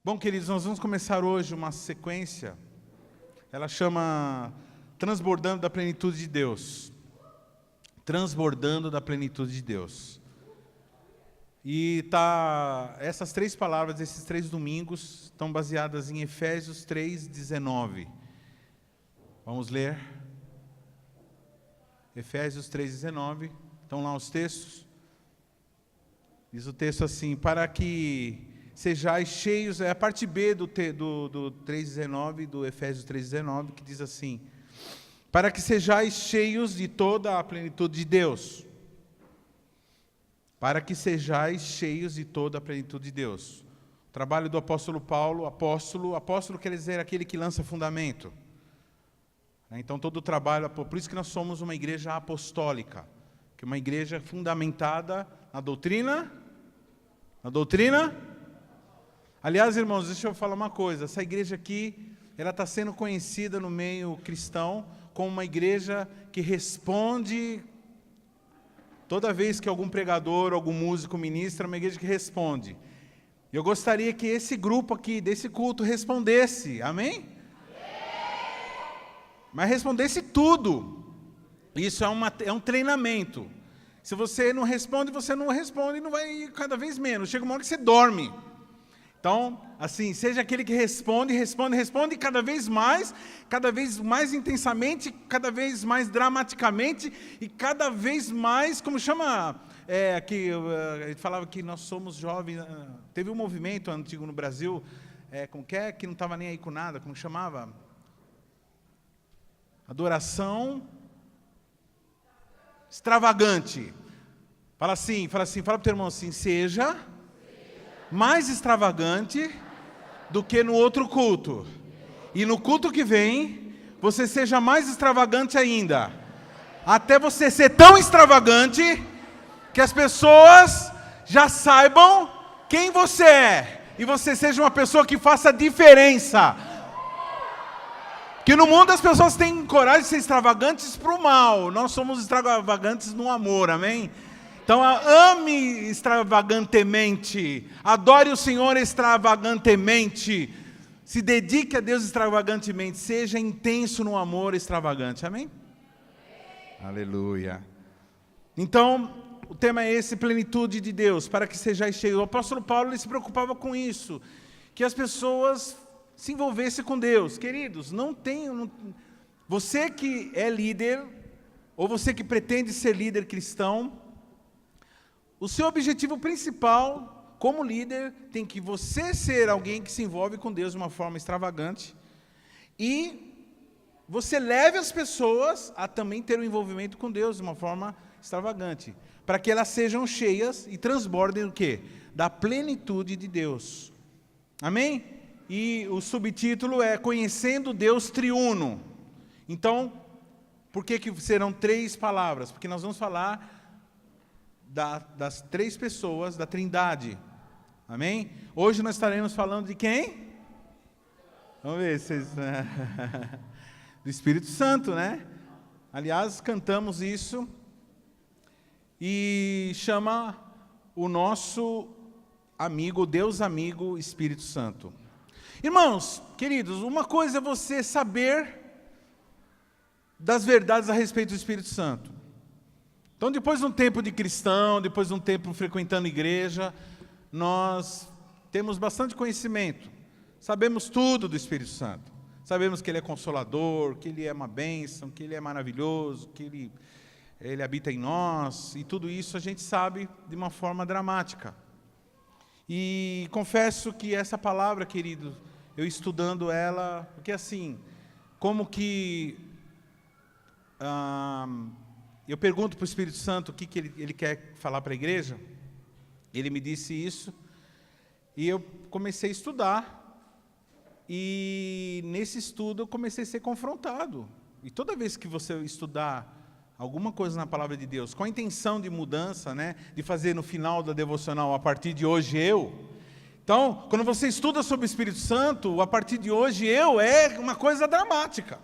Bom, queridos, nós vamos começar hoje uma sequência, ela chama Transbordando da Plenitude de Deus. Transbordando da Plenitude de Deus. E essas três palavras, esses 3 domingos, estão baseadas em Efésios 3:19. Vamos ler. Efésios 3:19, estão lá os textos. Diz o texto assim: para que sejais cheios, é a parte B do 3:19, do Efésios 3:19, que diz assim: para que sejais cheios de toda a plenitude de Deus. Para que sejais cheios de toda a plenitude de Deus. O trabalho do apóstolo Paulo, apóstolo quer dizer aquele que lança fundamento. Então todo o trabalho, por isso que nós somos uma igreja apostólica, que é uma igreja fundamentada na doutrina. Aliás, irmãos, deixa eu falar uma coisa, essa igreja aqui, ela está sendo conhecida no meio cristão como uma igreja que responde, toda vez que algum pregador, algum músico ministra, uma igreja que responde. Eu gostaria que esse grupo aqui, desse culto, respondesse, amém? Mas respondesse tudo. Isso é um treinamento. Se você não responde, e não vai cada vez menos. Chega uma hora que você dorme. Então, assim, seja aquele que responde, e cada vez mais intensamente, cada vez mais dramaticamente, e cada vez mais, como chama, ele falava que nós somos jovens, teve um movimento antigo no Brasil, que não estava nem aí com nada, como chamava? Adoração extravagante. Fala para o teu irmão assim: seja mais extravagante do que no outro culto. E no culto que vem, você seja mais extravagante ainda. Até você ser tão extravagante que as pessoas já saibam quem você é. E você seja uma pessoa que faça diferença. Que no mundo as pessoas têm coragem de ser extravagantes para o mal. Nós somos extravagantes no amor, amém? Então ame extravagantemente, adore o Senhor extravagantemente, se dedique a Deus extravagantemente, seja intenso no amor extravagante, amém? Aleluia. Então, o tema é esse, plenitude de Deus, para que sejais cheios. O apóstolo Paulo, ele se preocupava com isso, que as pessoas se envolvessem com Deus. Queridos, você que é líder, ou você que pretende ser líder cristão, o seu objetivo principal, como líder, tem que você ser alguém que se envolve com Deus de uma forma extravagante, e você leve as pessoas a também ter um envolvimento com Deus de uma forma extravagante, para que elas sejam cheias e transbordem o quê? Da plenitude de Deus. Amém? E o subtítulo é Conhecendo Deus Triuno. Então, por que serão 3 palavras? Porque nós vamos falar das 3 pessoas da Trindade. Amém? Hoje nós estaremos falando de quem? Vamos ver se do Espírito Santo, né? Aliás, cantamos isso e chama o nosso amigo, Deus amigo, Espírito Santo. Irmãos, queridos, uma coisa é você saber das verdades a respeito do Espírito Santo. Então, depois de um tempo de cristão, depois de um tempo frequentando igreja, nós temos bastante conhecimento. Sabemos tudo do Espírito Santo. Sabemos que Ele é consolador, que Ele é uma bênção, que Ele é maravilhoso, que Ele habita em nós. E tudo isso a gente sabe de uma forma dramática. E confesso que essa palavra, querido, eu estudando ela, porque assim, como que... eu pergunto para o Espírito Santo o que ele quer falar para a igreja. Ele me disse isso. E eu comecei a estudar. E nesse estudo eu comecei a ser confrontado. E toda vez que você estudar alguma coisa na palavra de Deus, com a intenção de mudança, né, de fazer no final da devocional, a partir de hoje Então, quando você estuda sobre o Espírito Santo, a partir de hoje é uma coisa dramática.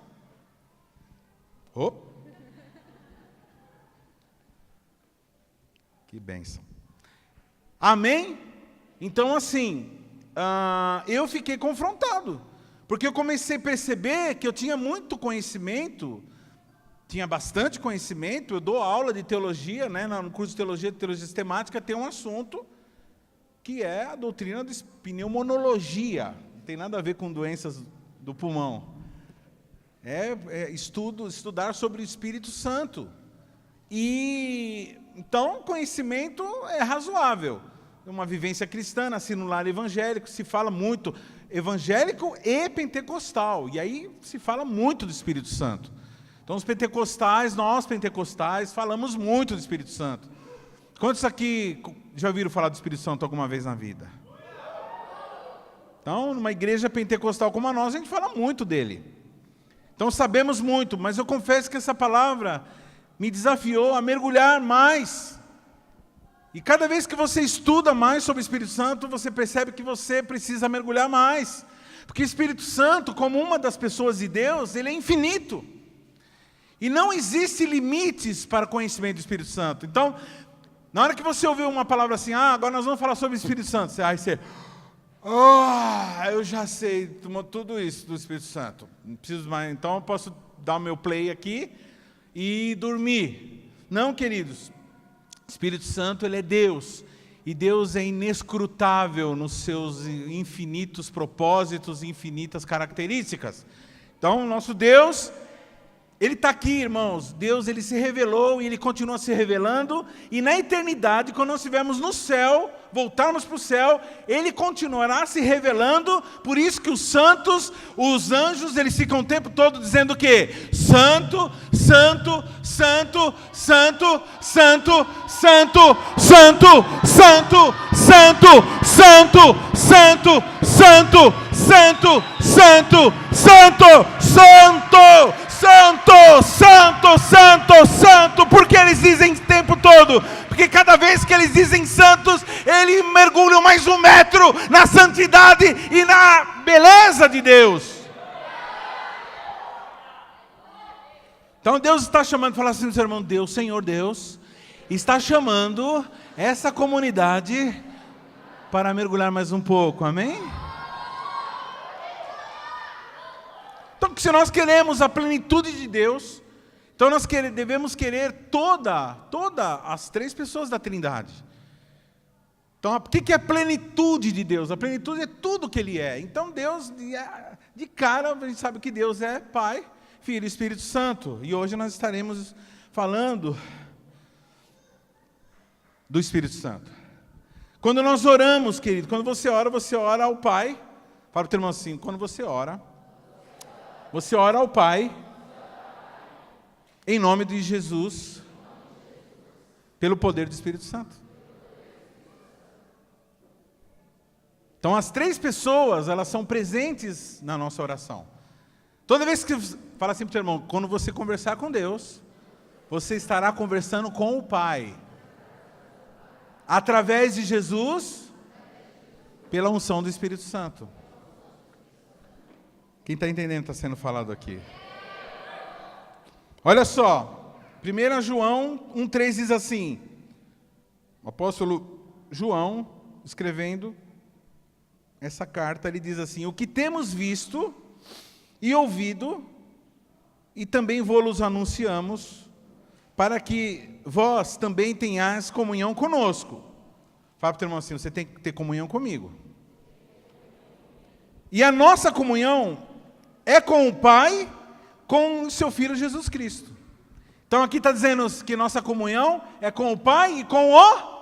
Que bênção. Amém? Então, assim, eu fiquei confrontado. Porque eu comecei a perceber que eu tinha muito conhecimento, tinha bastante conhecimento. Eu dou aula de teologia, né, no curso de teologia sistemática, tem um assunto que é a doutrina da pneumonologia. Não tem nada a ver com doenças do pulmão. Estudar sobre o Espírito Santo. E então, conhecimento é razoável. Uma vivência cristã, nasci no lar evangélico, se fala muito evangélico e pentecostal. E aí se fala muito do Espírito Santo. Então, nós pentecostais, falamos muito do Espírito Santo. Quantos aqui já ouviram falar do Espírito Santo alguma vez na vida? Então, numa igreja pentecostal como a nossa, a gente fala muito dele. Então, sabemos muito, mas eu confesso que essa palavra me desafiou a mergulhar mais. E cada vez que você estuda mais sobre o Espírito Santo, você percebe que você precisa mergulhar mais. Porque o Espírito Santo, como uma das pessoas de Deus, ele é infinito. E não existe limites para o conhecimento do Espírito Santo. Então, na hora que você ouvir uma palavra assim, agora nós vamos falar sobre o Espírito Santo, eu já sei tudo isso do Espírito Santo. Não preciso mais, então eu posso dar o meu play aqui e dormir. Não, queridos. O Espírito Santo, ele é Deus, e Deus é inescrutável nos seus infinitos propósitos e infinitas características. Então, o nosso Deus, ele está aqui, irmãos. Deus, ele se revelou e ele continua se revelando, e na eternidade, quando nós estivermos no céu, voltarmos para o céu, ele continuará se revelando. Por isso que os santos, os anjos, eles ficam o tempo todo dizendo o quê? Santo, Santo, Santo, Santo, Santo, Santo, Santo, Santo, Santo, Santo, Santo, Santo, Santo, Santo, Santo, Santo, Santo, Santo, Santo, Santo. Por que eles dizem o tempo todo? Porque cada vez que eles dizem santos, eles mergulham mais 1 metro na santidade e na beleza de Deus. Então Deus está chamando, fala assim, meu irmão, Deus, Senhor Deus, está chamando essa comunidade para mergulhar mais um pouco, amém? Então, se nós queremos a plenitude de Deus, então nós devemos querer toda as 3 pessoas da Trindade. Então, o que é a plenitude de Deus? A plenitude é tudo que Ele é. Então, Deus, de cara, a gente sabe que Deus é Pai, Filho e Espírito Santo. E hoje nós estaremos falando do Espírito Santo. Quando nós oramos, querido, quando você ora ao Pai. Fala para o teu irmão assim, quando você ora ao Pai, em nome de Jesus, pelo poder do Espírito Santo. Então, as 3 pessoas, elas são presentes na nossa oração. Toda vez que, fala assim para o teu irmão, quando você conversar com Deus, você estará conversando com o Pai. Através de Jesus, pela unção do Espírito Santo. Quem está entendendo está sendo falado aqui? Olha só, 1 João 1,3 diz assim, o apóstolo João, escrevendo essa carta, ele diz assim, o que temos visto e ouvido, e também vos anunciamos, para que vós também tenhais comunhão conosco. Fala para o teu irmão assim, você tem que ter comunhão comigo. E a nossa comunhão é com o Pai, com o seu Filho Jesus Cristo. Então aqui está dizendo que nossa comunhão é com o Pai e com o...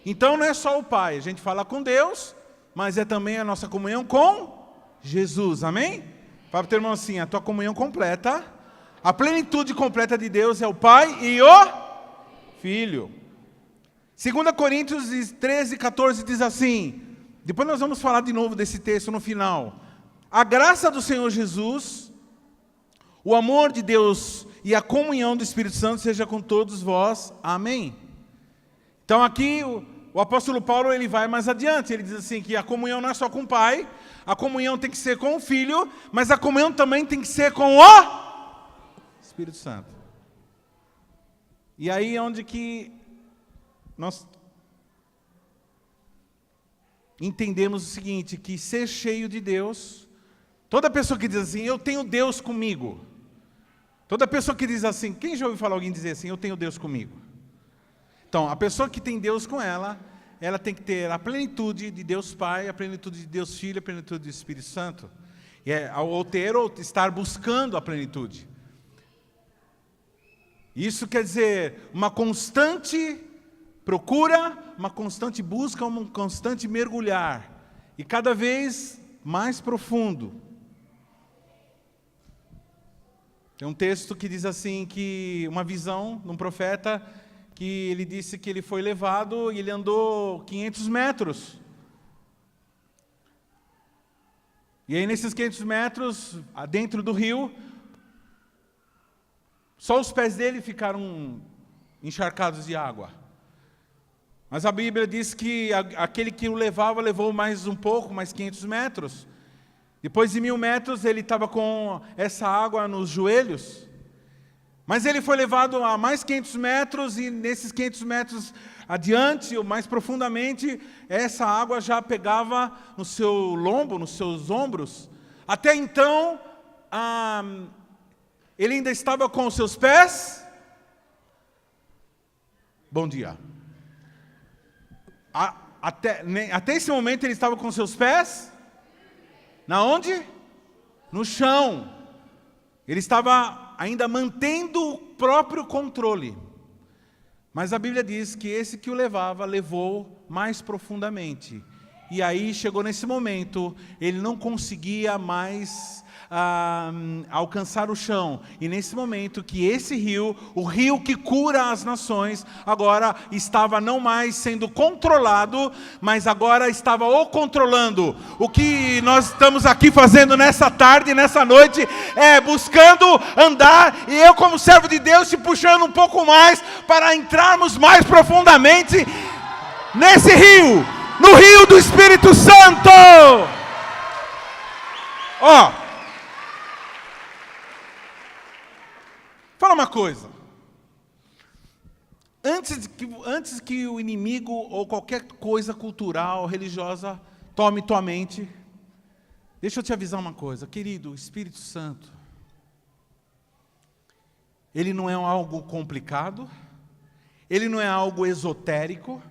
Então não é só o Pai, a gente fala com Deus, mas é também a nossa comunhão com Jesus, amém? Fala para o teu irmão assim, a tua comunhão completa, a plenitude completa de Deus é o Pai e o Filho. 2 Coríntios 13:14 diz assim, depois nós vamos falar de novo desse texto no final. A graça do Senhor Jesus, o amor de Deus e a comunhão do Espírito Santo seja com todos vós. Amém. Então aqui o apóstolo Paulo ele vai mais adiante. Ele diz assim que a comunhão não é só com o Pai, a comunhão tem que ser com o Filho, mas a comunhão também tem que ser com o Espírito Santo. E aí é onde que nós entendemos o seguinte, que ser cheio de Deus, toda pessoa que diz assim, eu tenho Deus comigo, toda pessoa que diz assim, quem já ouviu falar alguém dizer assim, eu tenho Deus comigo? Então, a pessoa que tem Deus com ela tem que ter a plenitude de Deus Pai, a plenitude de Deus Filho, a plenitude do Espírito Santo. Ou estar buscando a plenitude. Isso quer dizer uma constante procura, uma constante busca, um constante mergulhar. E cada vez mais profundo. Tem um texto que diz assim, que uma visão de um profeta, que ele disse que ele foi levado e ele andou 500 metros. E aí nesses 500 metros, dentro do rio, só os pés dele ficaram encharcados de água. Mas a Bíblia diz que aquele que o levava, levou mais um pouco, mais 500 metros. Depois de 1000 metros, ele estava com essa água nos joelhos. Mas ele foi levado a mais 500 metros, e nesses 500 metros adiante, ou mais profundamente, essa água já pegava no seu lombo, nos seus ombros. Até então, ele ainda estava com os seus pés. Bom dia. Até esse momento ele estava com os seus pés. Na onde? No chão. Ele estava ainda mantendo o próprio controle. Mas a Bíblia diz que esse que o levava, levou mais profundamente. E aí chegou nesse momento, ele não conseguia mais alcançar o chão. E nesse momento que esse rio, o rio que cura as nações, agora estava não mais sendo controlado, mas agora estava o controlando. O que nós estamos aqui fazendo nessa tarde, nessa noite, é buscando andar, e eu como servo de Deus te puxando um pouco mais, para entrarmos mais profundamente nesse rio, no rio do Espírito Santo. Fala uma coisa. Antes que o inimigo ou qualquer coisa cultural, religiosa, tome tua mente, deixa eu te avisar uma coisa, querido, o Espírito Santo, ele não é algo complicado, ele não é algo esotérico,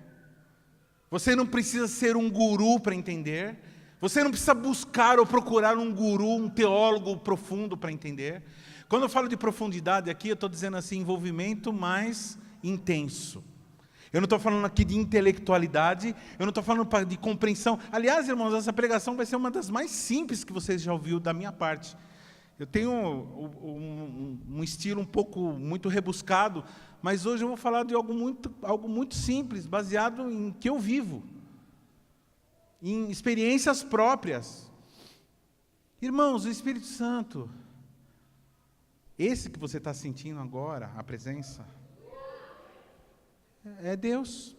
você não precisa ser um guru para entender, você não precisa buscar ou procurar um guru, um teólogo profundo para entender. Quando eu falo de profundidade aqui, eu estou dizendo assim, envolvimento mais intenso. Eu não estou falando aqui de intelectualidade, eu não estou falando de compreensão. Aliás, irmãos, essa pregação vai ser uma das mais simples que vocês já ouviram da minha parte. Eu tenho um estilo muito rebuscado, mas hoje eu vou falar de algo muito simples, baseado em que eu vivo, em experiências próprias. Irmãos, o Espírito Santo, esse que você está sentindo agora, a presença, é Deus,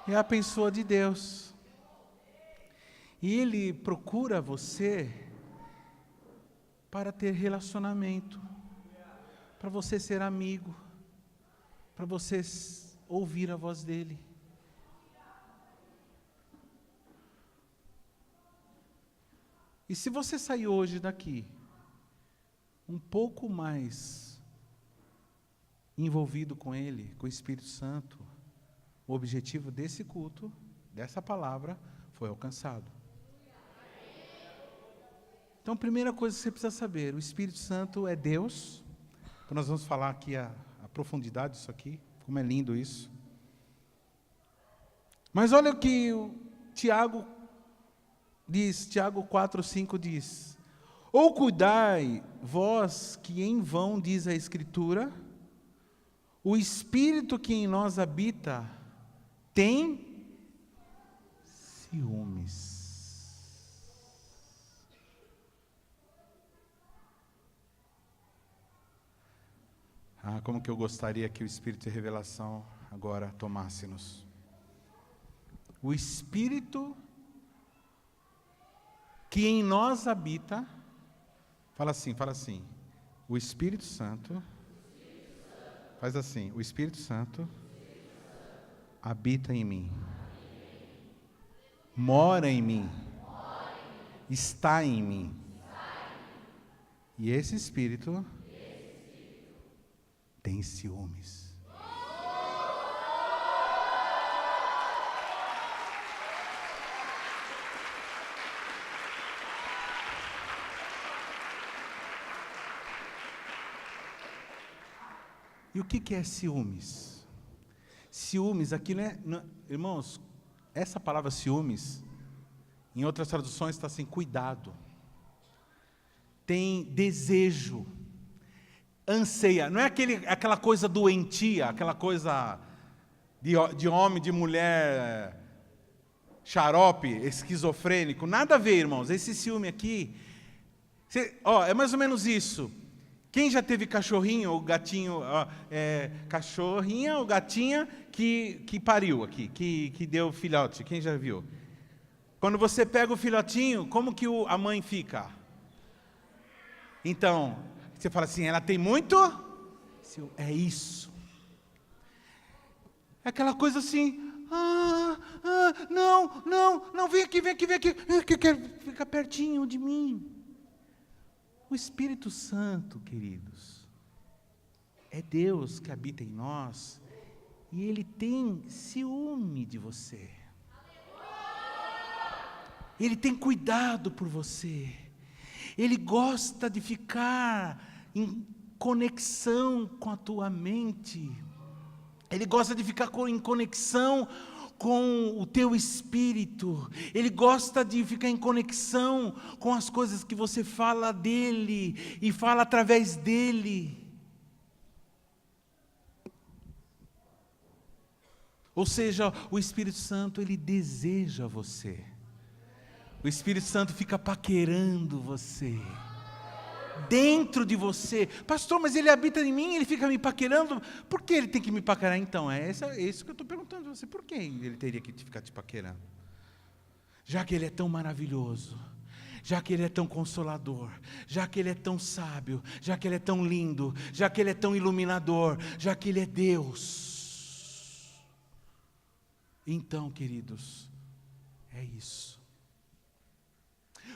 é a pessoa de Deus, e Ele procura você para ter relacionamento, para você ser amigo, para você ouvir a voz dEle. E se você sair hoje daqui um pouco mais envolvido com Ele, com o Espírito Santo, o objetivo desse culto, dessa palavra, foi alcançado. Então, a primeira coisa que você precisa saber, o Espírito Santo é Deus. Então, nós vamos falar aqui a profundidade disso aqui, como é lindo isso. Mas olha o que o Tiago diz, Tiago 4:5 diz: ou cuidai vós que em vão, diz a Escritura, o Espírito que em nós habita tem ciúmes. Como que eu gostaria que o Espírito de revelação agora tomasse-nos. O Espírito que em nós habita, fala assim, o Espírito Santo, faz assim, o Espírito Santo habita em mim. mora em mim, está em mim. E esse espírito tem ciúmes. E o que é ciúmes? Ciúmes, aqui, né? Irmãos, essa palavra ciúmes, em outras traduções está assim, cuidado. Tem desejo, anseia. Não é aquela coisa doentia, aquela coisa de homem, de mulher, xarope, esquizofrênico. Nada a ver, irmãos. Esse ciúme aqui, é mais ou menos isso. Quem já teve cachorrinho ou gatinho, cachorrinha ou gatinha que pariu aqui, que deu filhote? Quem já viu? Quando você pega o filhotinho, como que a mãe fica? Então, você fala assim, ela tem muito? É isso. É aquela coisa assim, não, vem aqui, fica pertinho de mim. O Espírito Santo, queridos, é Deus que habita em nós e Ele tem ciúme de você. Ele tem cuidado por você. Ele gosta de ficar em conexão com a tua mente. Ele gosta de ficar em conexão com o teu espírito. Ele gosta de ficar em conexão com as coisas que você fala dele e fala através dele. Ou seja, o Espírito Santo, ele deseja você. O Espírito Santo fica paquerando você. Dentro de você. Pastor, mas ele habita em mim, ele fica me paquerando. Por que ele tem que me paquerar então? É isso que eu estou perguntando a você. Por que ele teria que ficar te paquerando? Já que ele é tão maravilhoso, já que ele é tão consolador, já que ele é tão sábio, já que ele é tão lindo, já que ele é tão iluminador, já que ele é Deus. Então, queridos, é isso.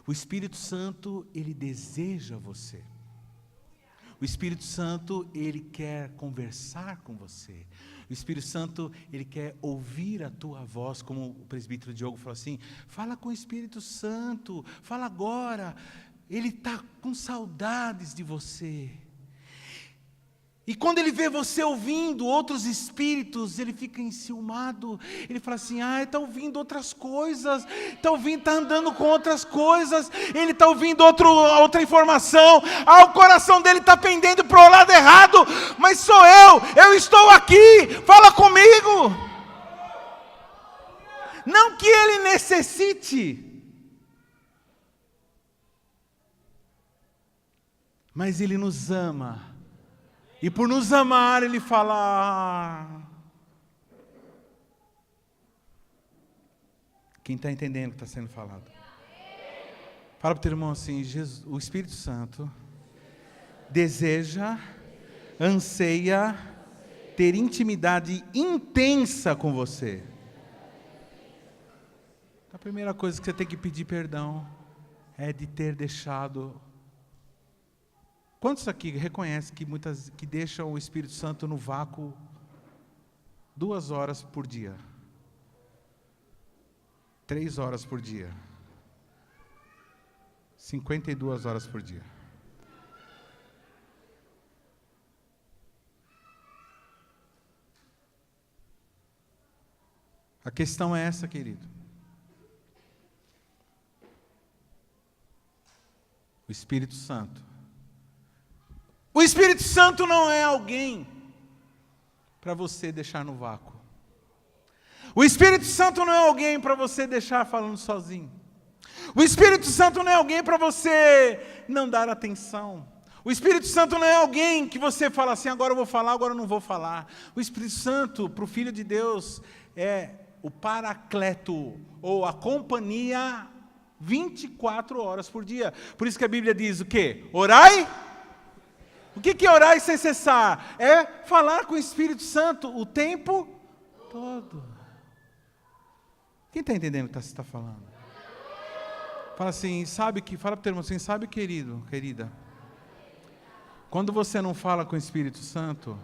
O Espírito Santo, ele deseja você. O Espírito Santo, ele quer conversar com você. O Espírito Santo, ele quer ouvir a tua voz, como o presbítero Diogo falou assim, fala com o Espírito Santo, fala agora. Ele está com saudades de você. E quando ele vê você ouvindo outros espíritos, ele fica enciumado. Ele fala assim, está ouvindo outras coisas, está andando com outras coisas, ele está ouvindo outra informação, o coração dele está pendendo para o lado errado, mas sou eu estou aqui, fala comigo. Não que ele necessite, mas ele nos ama. E por nos amar, ele fala... Quem está entendendo o que está sendo falado? Fala para o teu irmão assim, o Espírito Santo deseja, anseia ter intimidade intensa com você. A primeira coisa que você tem que pedir perdão é de ter deixado... Quantos aqui reconhecem que deixam o Espírito Santo no vácuo 2 horas por dia? 3 horas por dia? 52 horas por dia? A questão é essa, querido. O Espírito Santo. O Espírito Santo não é alguém para você deixar no vácuo. O Espírito Santo não é alguém para você deixar falando sozinho. O Espírito Santo não é alguém para você não dar atenção. O Espírito Santo não é alguém que você fala assim, agora eu vou falar, agora eu não vou falar. O Espírito Santo, para o Filho de Deus, é o paracleto, ou a companhia 24 horas por dia. Por isso que a Bíblia diz o quê? Orai. O que é orar sem cessar? É falar com o Espírito Santo o tempo todo. Quem está entendendo o que você está falando? Fala assim, fala para o teu irmão assim, sabe, querido, querida, quando você não fala com o Espírito Santo,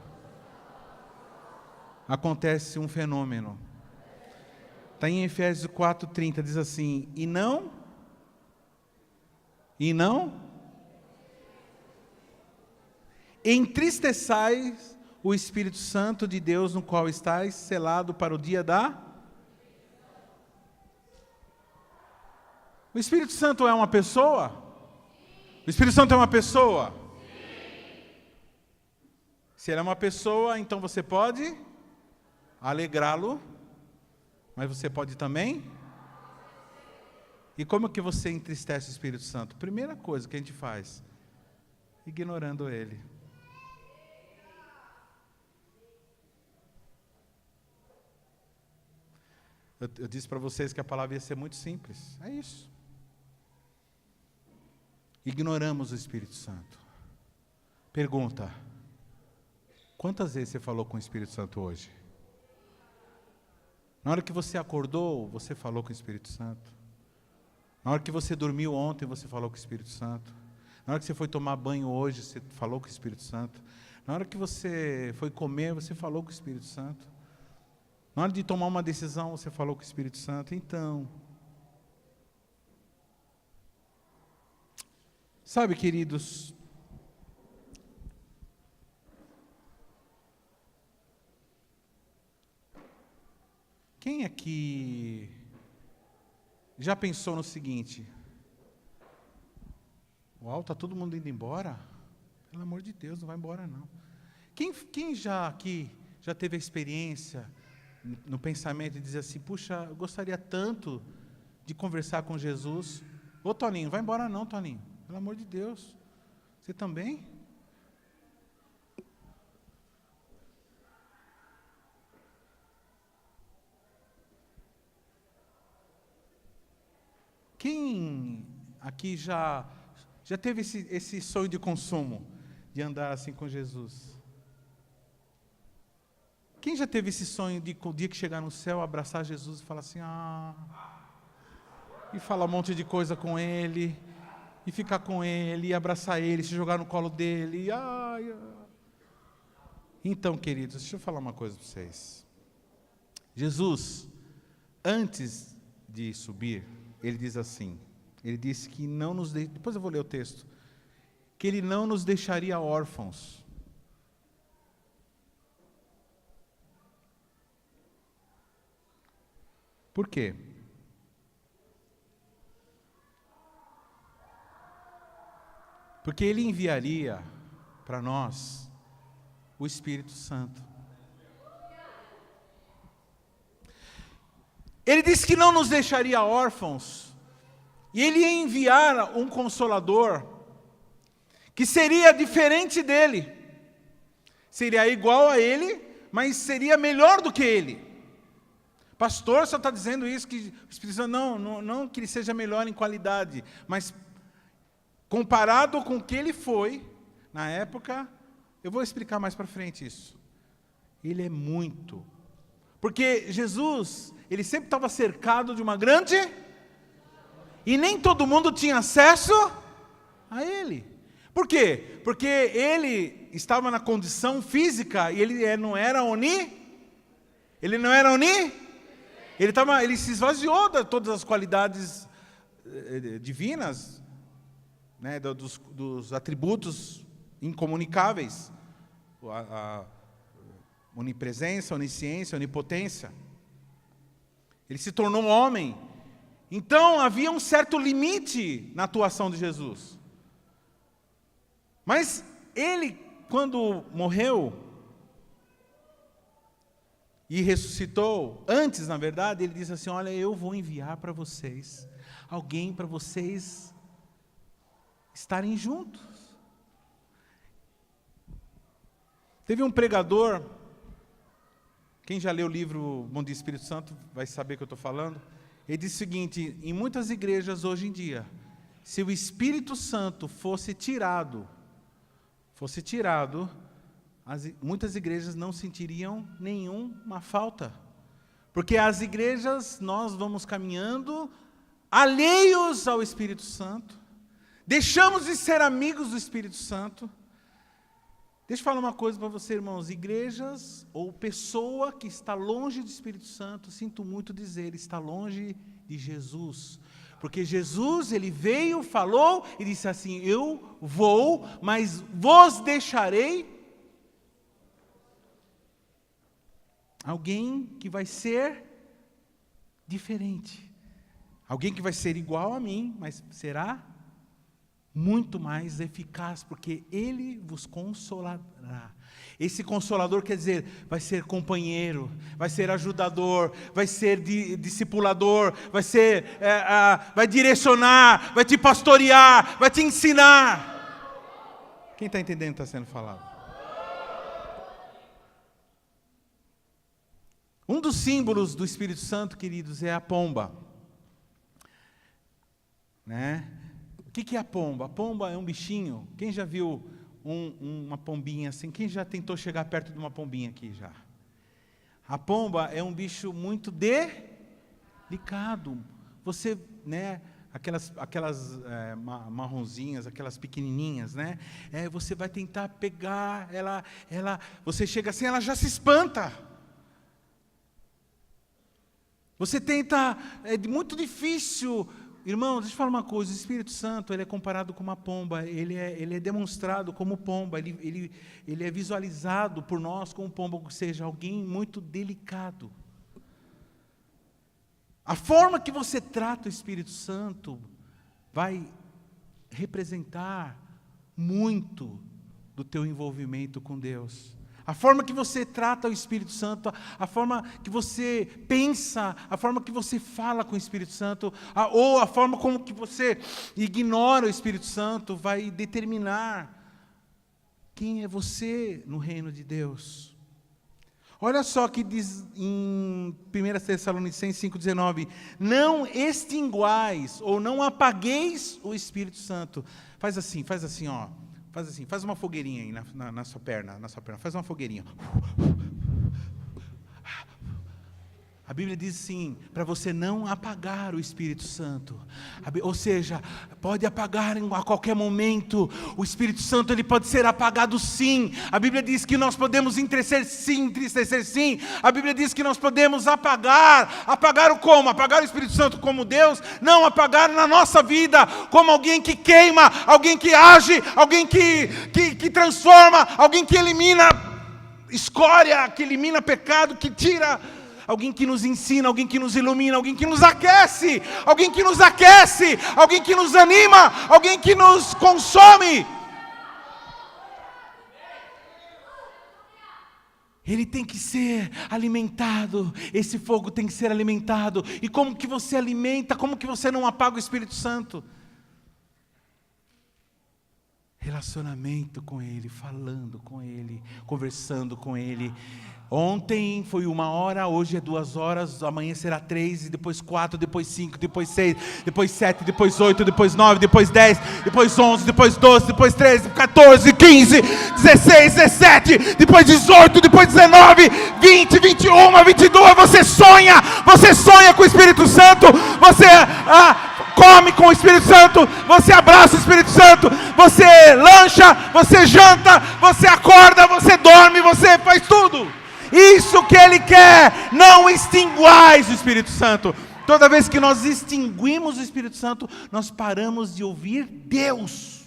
acontece um fenômeno. Está em Efésios 4:30, diz assim, e não entristeçais o Espírito Santo de Deus, no qual estáis selado para o dia da... O Espírito Santo é uma pessoa? O Espírito Santo é uma pessoa? Se ele é uma pessoa, então você pode alegrá-lo, mas você pode também... E como que você entristece o Espírito Santo? Primeira coisa que a gente faz, ignorando ele. Eu disse para vocês que a palavra ia ser muito simples. É isso. Ignoramos o Espírito Santo. Pergunta: quantas vezes você falou com o Espírito Santo hoje? Na hora que você acordou, você falou com o Espírito Santo. Na hora que você dormiu ontem, você falou com o Espírito Santo. Na hora que você foi tomar banho hoje, você falou com o Espírito Santo. Na hora que você foi comer, você falou com o Espírito Santo. Na hora de tomar uma decisão, você falou com o Espírito Santo. Então, sabe, queridos, quem aqui já pensou no seguinte: uau, está todo mundo indo embora? Pelo amor de Deus, não vai embora não. Quem já aqui já teve a experiência no pensamento de dizer assim, puxa, eu gostaria tanto de conversar com Jesus. Ô Toninho, vai embora não, Toninho. Pelo amor de Deus. Você também? Quem aqui já teve esse sonho de consumo, de andar assim com Jesus? Quem já teve esse sonho de, o dia que chegar no céu, abraçar Jesus e falar assim, e falar um monte de coisa com Ele, e ficar com Ele, e abraçar Ele, se jogar no colo dele, Então, queridos, deixa eu falar uma coisa para vocês. Jesus, antes de subir, Ele diz assim, Ele disse que não nos... Depois eu vou ler o texto. Que Ele não nos deixaria órfãos. Por quê? Porque Ele enviaria para nós o Espírito Santo. Ele disse que não nos deixaria órfãos, e Ele ia enviar um Consolador, que seria diferente dele, seria igual a Ele, mas seria melhor do que Ele. Pastor, só está dizendo isso, que o Espírito Santo, não que Ele seja melhor em qualidade, mas comparado com o que Ele foi, na época, eu vou explicar mais para frente isso. Ele é muito. Porque Jesus, Ele sempre estava cercado de uma grande, e nem todo mundo tinha acesso a Ele. Por quê? Porque Ele estava na condição física, e Ele não era Ele se esvaziou de todas as qualidades divinas, né, dos atributos incomunicáveis, a onipresença, onisciência, onipotência. Ele se tornou um homem. Então havia um certo limite na atuação de Jesus. Mas Ele, quando morreu e ressuscitou, antes, na verdade, Ele disse assim, olha, eu vou enviar para vocês alguém para vocês estarem juntos. Teve um pregador, quem já leu o livro Bom Dia Espírito Santo vai saber o que eu estou falando. Ele disse o seguinte, em muitas igrejas hoje em dia, se o Espírito Santo fosse tirado, muitas igrejas não sentiriam nenhuma falta. Porque as igrejas, nós vamos caminhando alheios ao Espírito Santo, deixamos de ser amigos do Espírito Santo. Deixa eu falar uma coisa para você, irmãos. Igrejas ou pessoa que está longe do Espírito Santo, sinto muito dizer, está longe de Jesus. Porque Jesus, ele veio, falou e disse assim: eu vou, mas vos deixarei alguém que vai ser diferente. Alguém que vai ser igual a mim, mas será muito mais eficaz, porque Ele vos consolará. Esse consolador quer dizer, vai ser companheiro, vai ser ajudador, vai ser discipulador, vai direcionar, vai te pastorear, vai te ensinar. Quem está entendendo o que está sendo falado? Um dos símbolos do Espírito Santo, queridos, é a pomba. Né? O que é a pomba? A pomba é um bichinho. Quem já viu uma pombinha assim? Quem já tentou chegar perto de uma pombinha aqui já? A pomba é um bicho muito delicado. Você, né? Aquelas marronzinhas, aquelas pequenininhas, né? Você vai tentar pegar ela. Você chega assim, ela já se espanta. Você tenta, é muito difícil. Irmãos, deixa eu falar uma coisa, o Espírito Santo, ele é comparado com uma pomba, ele é demonstrado como pomba, ele é visualizado por nós como pomba, ou seja, alguém muito delicado. A forma que você trata o Espírito Santo vai representar muito do teu envolvimento com Deus. A forma que você trata o Espírito Santo, a forma que você pensa, a forma que você fala com o Espírito Santo, ou a forma como que você ignora o Espírito Santo, vai determinar quem é você no reino de Deus. Olha só que diz em 1 Tessalonicenses 5,19, não extinguais ou não apagueis o Espírito Santo. Faz assim, ó. Faz assim, faz uma fogueirinha aí na sua perna, faz uma fogueirinha. A Bíblia diz assim, para você não apagar o Espírito Santo. Ou seja, pode apagar a qualquer momento. O Espírito Santo, ele pode ser apagado sim. A Bíblia diz que nós podemos entristecer sim. A Bíblia diz que nós podemos apagar. Apagar o como? Apagar o Espírito Santo como Deus? Não, apagar na nossa vida como alguém que queima, alguém que age, alguém que transforma, alguém que elimina escória, que elimina pecado, que tira... Alguém que nos ensina, alguém que nos ilumina, alguém que nos aquece, alguém que nos anima, alguém que nos consome. Ele tem que ser alimentado, esse fogo tem que ser alimentado. E como que você alimenta, como que você não apaga o Espírito Santo? Relacionamento com Ele, falando com Ele, conversando com Ele. Ontem foi 1 hora, hoje é 2 horas, amanhã será 3, e depois 4, depois 5, depois 6, depois 7, depois 8, depois 9, depois 10, depois 11, depois 12, depois 13, 14, 15, 16, 17, depois 18, depois 19, 20, 21, 22, você sonha com o Espírito Santo, você come com o Espírito Santo, você abraça o Espírito Santo, você lancha, você janta, você acorda, você dorme, você faz tudo. Isso que Ele quer, não extinguais o Espírito Santo. Toda vez que nós extinguimos o Espírito Santo, nós paramos de ouvir Deus.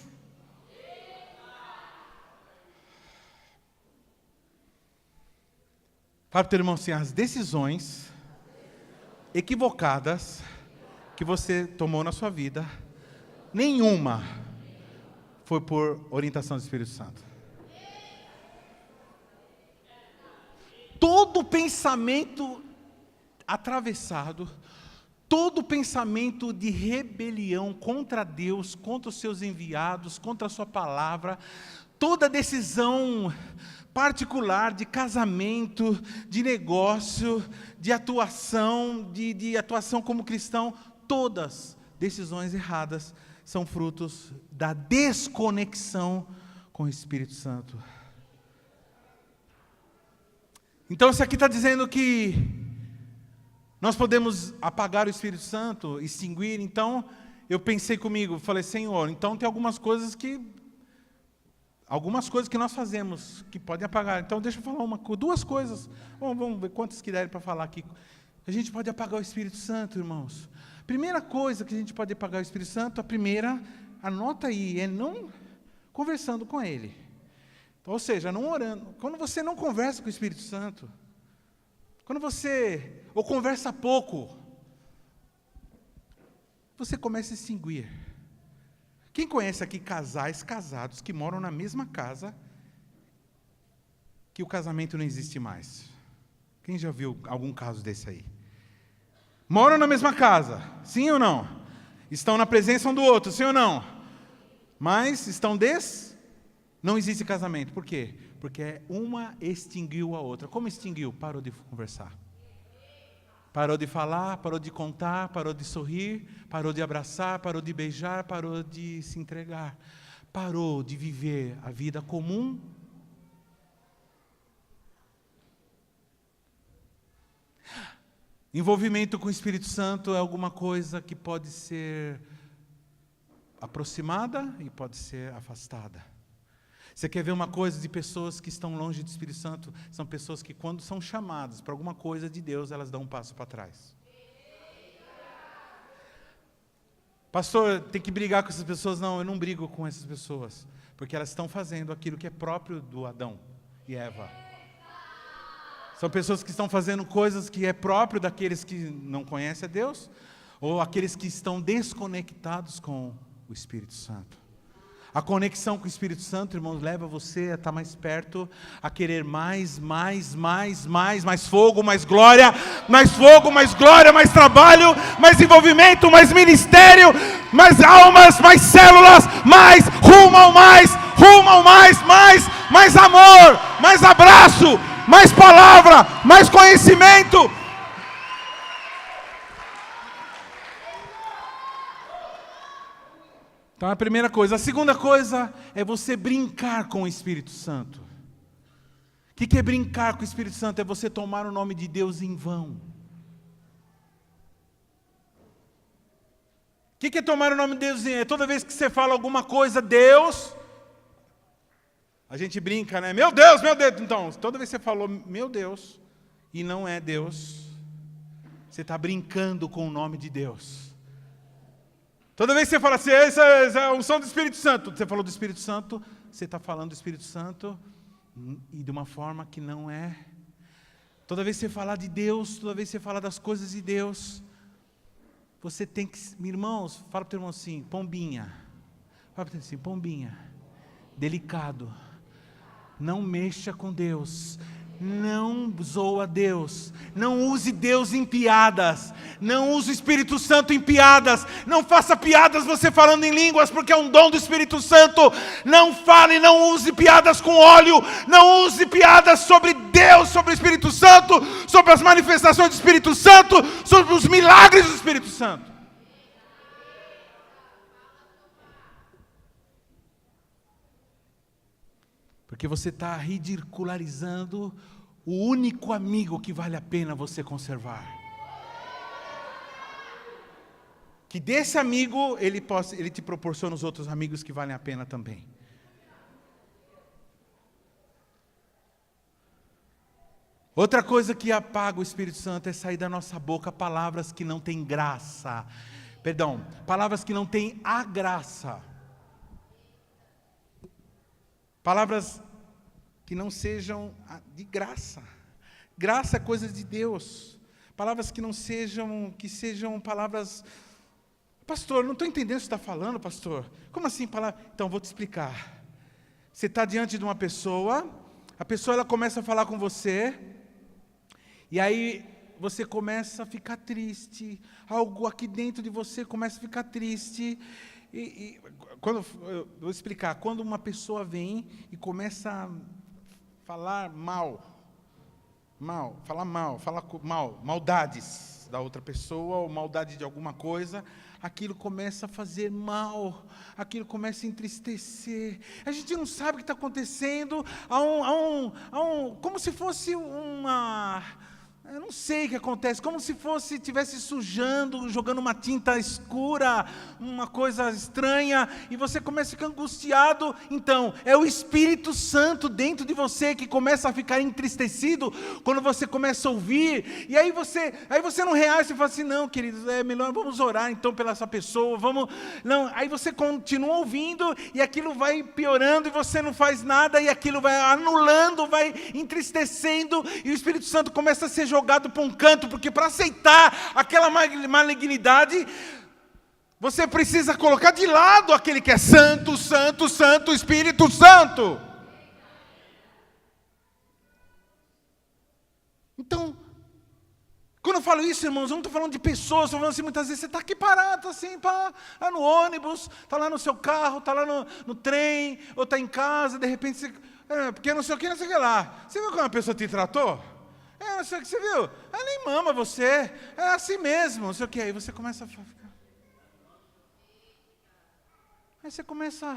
Fala para o teu irmão assim, as decisões equivocadas que você tomou na sua vida, nenhuma foi por orientação do Espírito Santo. Todo pensamento atravessado, todo pensamento de rebelião contra Deus, contra os seus enviados, contra a sua palavra, toda decisão particular de casamento, de negócio, de atuação, de atuação como cristão, todas decisões erradas são frutos da desconexão com o Espírito Santo. Então isso aqui está dizendo que Nós podemos apagar o Espírito Santo, extinguir. Então, eu pensei comigo, falei, Senhor, então tem algumas coisas que nós fazemos que podem apagar. Então, deixa eu falar duas coisas. Vamos ver quantas que derem para falar aqui. A gente pode apagar o Espírito Santo, irmãos. Primeira coisa que a gente pode apagar o Espírito Santo, a primeira, anota aí, é não conversando com Ele. Ou seja, não orando. Quando você não conversa com o Espírito Santo, quando você, ou conversa pouco, você começa a extinguir. Quem conhece aqui casais casados que moram na mesma casa, que o casamento não existe mais? Quem já viu algum caso desse aí? Moram na mesma casa, sim ou não? Estão na presença um do outro, sim ou não? Mas não existe casamento. Por quê? Porque uma extinguiu a outra. Como extinguiu? Parou de conversar. Parou de falar, parou de contar, parou de sorrir, parou de abraçar, parou de beijar, parou de se entregar. Parou de viver a vida comum. Envolvimento com o Espírito Santo é alguma coisa que pode ser aproximada e pode ser afastada. Você quer ver uma coisa de pessoas que estão longe do Espírito Santo? São pessoas que, quando são chamadas para alguma coisa de Deus, elas dão um passo para trás. Pastor, tem que brigar com essas pessoas? Não, eu não brigo com essas pessoas, porque elas estão fazendo aquilo que é próprio do Adão e Eva. São pessoas que estão fazendo coisas que é próprio daqueles que não conhecem a Deus, ou aqueles que estão desconectados com o Espírito Santo. A conexão com o Espírito Santo, irmãos, leva você a estar mais perto, a querer mais fogo, mais glória, mais fogo, mais glória, mais trabalho, mais envolvimento, mais ministério, mais almas, mais células, mais rumo ao mais, mais amor, mais abraço, mais palavra, mais conhecimento. Então, a primeira coisa. A segunda coisa é você brincar com o Espírito Santo. O que é brincar com o Espírito Santo? É você tomar o nome de Deus em vão. O que é tomar o nome de Deus em vão? É toda vez que você fala alguma coisa, Deus, a gente brinca, né? Meu Deus, meu Deus. Então, toda vez que você falou, meu Deus, e não é Deus, você está brincando com o nome de Deus. Toda vez que você fala assim, essa é a unção do Espírito Santo, você falou do Espírito Santo, você está falando do Espírito Santo e de uma forma que não é. Toda vez que você falar de Deus, toda vez que você falar das coisas de Deus, você tem que, irmãos, fala para o teu irmão assim, pombinha. Fala para o teu irmão assim, pombinha, delicado, não mexa com Deus. Não zoa Deus, não use Deus em piadas, não use o Espírito Santo em piadas, não faça piadas você falando em línguas, porque é um dom do Espírito Santo. Não fale, não use piadas com óleo, não use piadas sobre Deus, sobre o Espírito Santo, sobre as manifestações do Espírito Santo, sobre os milagres do Espírito Santo. Porque você está ridicularizando o único amigo que vale a pena você conservar. Que desse amigo, ele te proporciona os outros amigos que valem a pena também. Outra coisa que apaga o Espírito Santo é sair da nossa boca palavras que não têm graça. Perdão, palavras que não têm a graça. Palavras que não sejam de graça. Graça é coisa de Deus. Palavras que sejam palavras... Pastor, não estou entendendo o que você está falando, pastor. Como assim palavra? Então, vou te explicar. Você está diante de uma pessoa, a pessoa ela começa a falar com você, e aí você começa a ficar triste, algo aqui dentro de você começa a ficar triste. Quando eu vou explicar, quando uma pessoa vem e começa a falar maldades da outra pessoa, ou maldade de alguma coisa, aquilo começa a fazer mal, aquilo começa a entristecer. A gente não sabe o que está acontecendo, como se fosse Eu não sei o que acontece, como se estivesse sujando, jogando uma tinta escura, uma coisa estranha, e você começa a ficar angustiado. Então, é o Espírito Santo dentro de você que começa a ficar entristecido quando você começa a ouvir, e aí você não reage, você fala assim, não, queridos, é melhor, vamos orar então pela essa pessoa, não, aí você continua ouvindo, e aquilo vai piorando, e você não faz nada, e aquilo vai anulando, vai entristecendo, e o Espírito Santo começa a ser jogado para um canto, porque para aceitar aquela malignidade, você precisa colocar de lado aquele que é santo, santo, santo, Espírito Santo. Então, quando eu falo isso, irmãos, eu não estou falando de pessoas, estou falando assim, muitas vezes você está aqui parado, assim, lá no ônibus, está lá no seu carro, está lá no trem, ou está em casa, de repente você... porque não sei o que, não sei o que lá. Você viu como a pessoa te tratou? Não sei o que você viu. Ela nem mama você. É assim mesmo, não sei o que. Aí você começa a ficar... Aí você começa...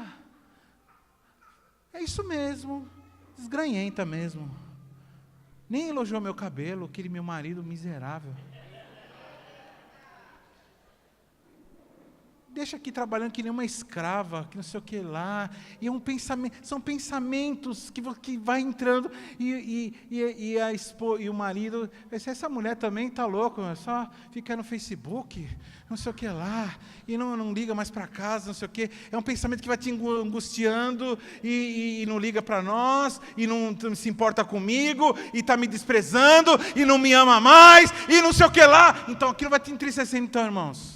É isso mesmo. Desgranhenta mesmo. Nem elogiou meu cabelo, aquele meu marido miserável. Deixa aqui trabalhando que nem uma escrava, que não sei o que lá. E são pensamentos que vai entrando. E o marido, essa mulher também está louca, só fica no Facebook, não sei o que lá. E não liga mais para casa, não sei o que. É um pensamento que vai te angustiando e não liga para nós, e não se importa comigo, e está me desprezando, e não me ama mais, e não sei o que lá. Então aquilo vai te entristecendo, então, irmãos.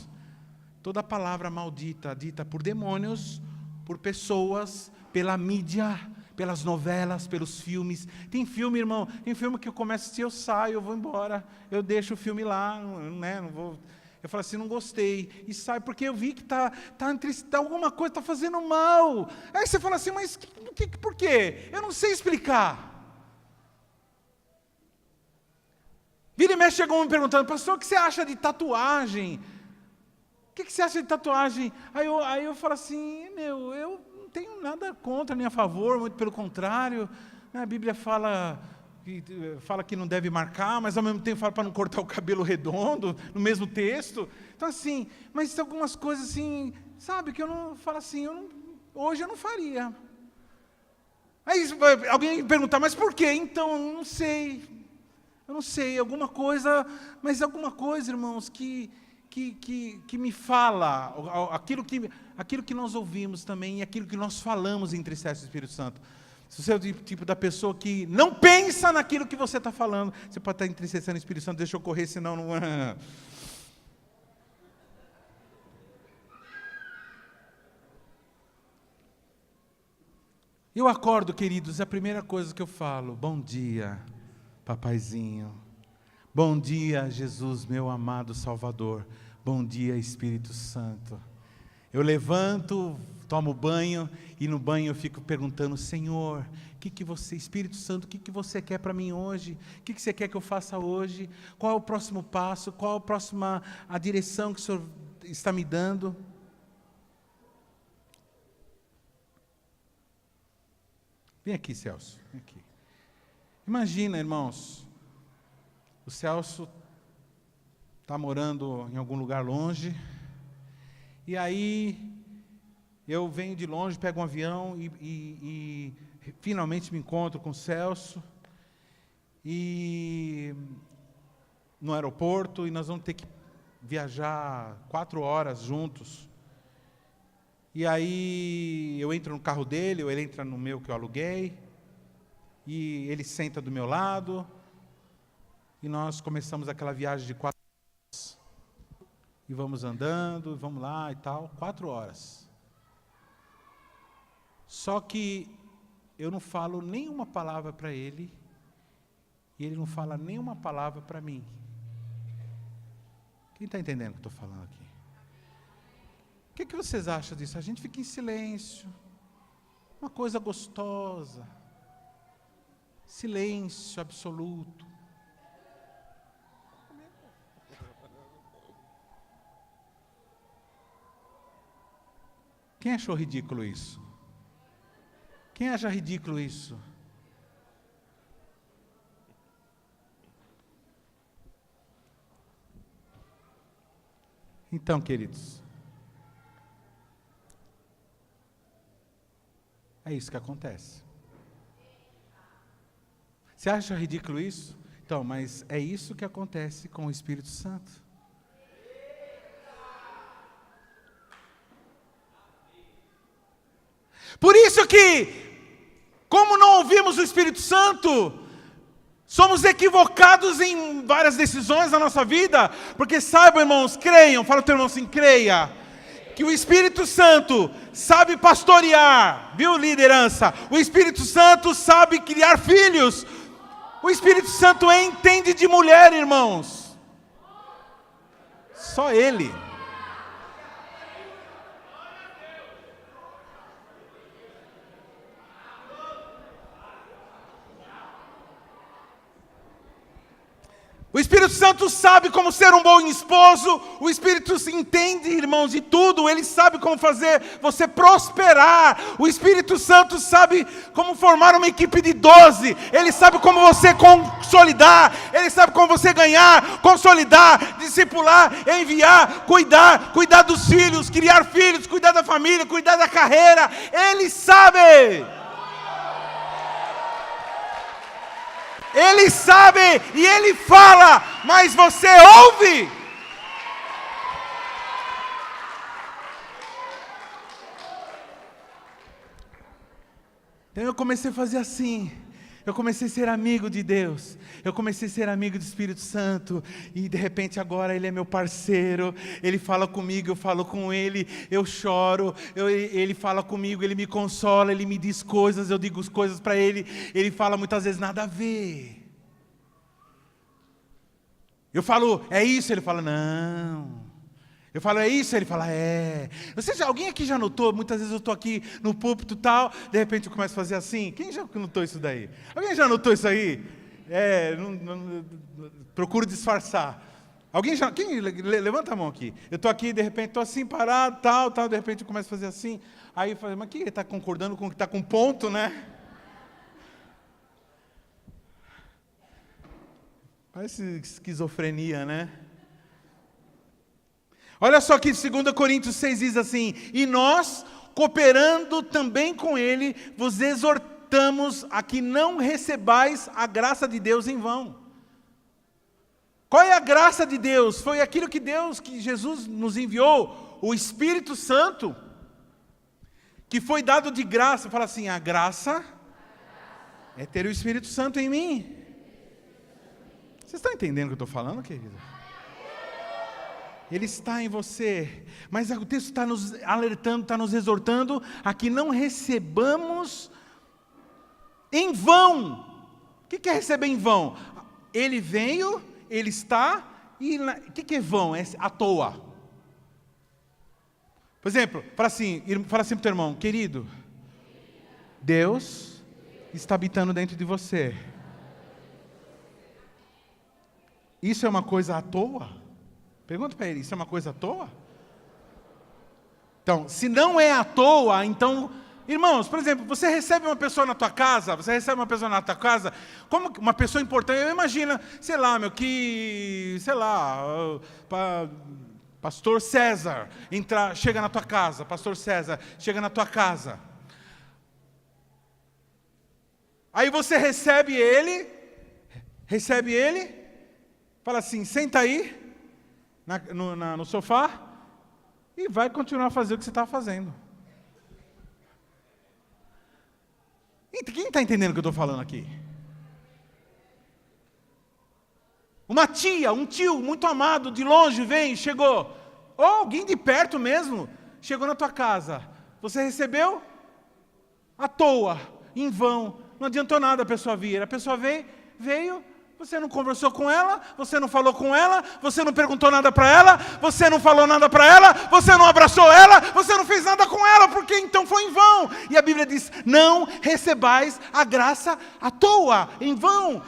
Toda palavra maldita, dita por demônios, por pessoas, pela mídia, pelas novelas, pelos filmes. Tem filme, irmão, tem filme que eu começo a assistir, eu saio, eu vou embora, eu deixo o filme lá, né, não vou... Eu falo assim, não gostei, e sai, porque eu vi que alguma coisa está fazendo mal. Aí você fala assim, mas por quê? Eu não sei explicar. Vira e mexe, chegou me perguntando, pastor, o que você acha de tatuagem? O que você acha de tatuagem? Aí eu falo assim, eu não tenho nada contra nem a favor, muito pelo contrário. A Bíblia fala que não deve marcar, mas ao mesmo tempo fala para não cortar o cabelo redondo, no mesmo texto. Então assim, mas tem algumas coisas assim, sabe, que eu não falo assim, hoje eu não faria. Aí alguém perguntar, mas por quê? Então, eu não sei, alguma coisa, mas alguma coisa, irmãos, que me fala, aquilo que nós ouvimos também, e aquilo que nós falamos entristece o Espírito Santo. Se você é o tipo da pessoa que não pensa naquilo que você está falando, você pode estar entristecendo o Espírito Santo, deixa eu correr, senão não... Eu acordo, queridos, a primeira coisa que eu falo, bom dia, papaizinho. Bom dia, Jesus, meu amado Salvador. Bom dia, Espírito Santo. Eu levanto, tomo banho, e no banho eu fico perguntando, Senhor, Espírito Santo, o que você quer para mim hoje? O que você quer que eu faça hoje? Qual é o próximo passo? Qual a direção que o Senhor está me dando? Vem aqui, Celso. Vem aqui. Imagina, irmãos, o Celso está morando em algum lugar longe, e aí eu venho de longe, pego um avião e finalmente me encontro com o Celso, e no aeroporto, e nós vamos ter que viajar 4 horas juntos. E aí eu entro no carro dele, ou ele entra no meu que eu aluguei, e ele senta do meu lado, e nós começamos aquela viagem de 4 horas. E vamos andando, vamos lá e tal, 4 horas. Só que eu não falo nenhuma palavra para ele, e ele não fala nenhuma palavra para mim. Quem está entendendo o que eu estou falando aqui? O que vocês acham disso? A gente fica em silêncio, uma coisa gostosa, silêncio absoluto. Quem achou ridículo isso? Quem acha ridículo isso? Então, queridos, é isso que acontece. Você acha ridículo isso? Então, mas é isso que acontece com o Espírito Santo. Por isso que, como não ouvimos o Espírito Santo, somos equivocados em várias decisões da nossa vida, porque saibam, irmãos, creiam, fala ao teu irmão assim, creia, que o Espírito Santo sabe pastorear, viu, liderança? O Espírito Santo sabe criar filhos. O Espírito Santo entende de mulher, irmãos. Só Ele. O Espírito Santo sabe como ser um bom esposo. O Espírito entende, irmãos, de tudo. Ele sabe como fazer você prosperar. O Espírito Santo sabe como formar uma equipe de 12. Ele sabe como você consolidar. Ele sabe como você ganhar, consolidar, discipular, enviar, cuidar dos filhos, criar filhos, cuidar da família, cuidar da carreira. Ele sabe. Ele sabe e Ele fala, mas você ouve? Então eu comecei a fazer assim. Eu comecei a ser amigo de Deus. Eu comecei a ser amigo do Espírito Santo. E de repente agora Ele é meu parceiro. Ele fala comigo, eu falo com Ele. Eu choro, Ele fala comigo, Ele me consola, Ele me diz coisas, eu digo as coisas para Ele. Ele fala muitas vezes nada a ver. Eu falo, é isso? Ele fala, não. Eu falo, é isso? Ele fala, é. Alguém aqui já notou? Muitas vezes eu estou aqui no púlpito e tal, de repente eu começo a fazer assim. Quem já notou isso daí? Alguém já notou isso aí? Procuro disfarçar. Alguém já? Levanta a mão aqui. Eu estou aqui, de repente estou assim, parado, tal, de repente eu começo a fazer assim. Aí eu falo, mas que ele está concordando com o que está com ponto, né? Parece esquizofrenia, né? Olha só que 2 Coríntios 6 diz assim, e nós, cooperando também com Ele, vos exortamos a que não recebais a graça de Deus em vão. Qual é a graça de Deus? Foi aquilo que Jesus nos enviou, o Espírito Santo, que foi dado de graça. Fala assim, a graça é ter o Espírito Santo em mim. Vocês estão entendendo o que eu estou falando, querido? Ele está em você, mas o texto está nos alertando, está nos exortando a que não recebamos em vão. O que é receber em vão? Ele veio, Ele está, e o que é vão? É à toa. Por exemplo, fala assim para o teu irmão, querido, Deus está habitando dentro de você. Isso é uma coisa à toa? Pergunta para ele, isso é uma coisa à toa? Então, se não é à toa, então, irmãos, por exemplo, você recebe uma pessoa na tua casa, como uma pessoa importante, eu imagino, pastor César, chega na tua casa, pastor César, chega na tua casa. Aí você recebe ele, fala assim, senta aí, no sofá, e vai continuar a fazer o que você está fazendo. Quem está entendendo o que eu estou falando aqui? Uma tia, um tio muito amado, de longe, chegou. Ou alguém de perto mesmo, chegou na tua casa. Você recebeu? À toa, em vão. Não adiantou nada a pessoa vir. A pessoa veio, você não conversou com ela, você não falou com ela, você não perguntou nada para ela, você não falou nada para ela, você não abraçou ela, você não fez nada com ela, porque então foi em vão. E a Bíblia diz, não recebais a graça à toa, em vão.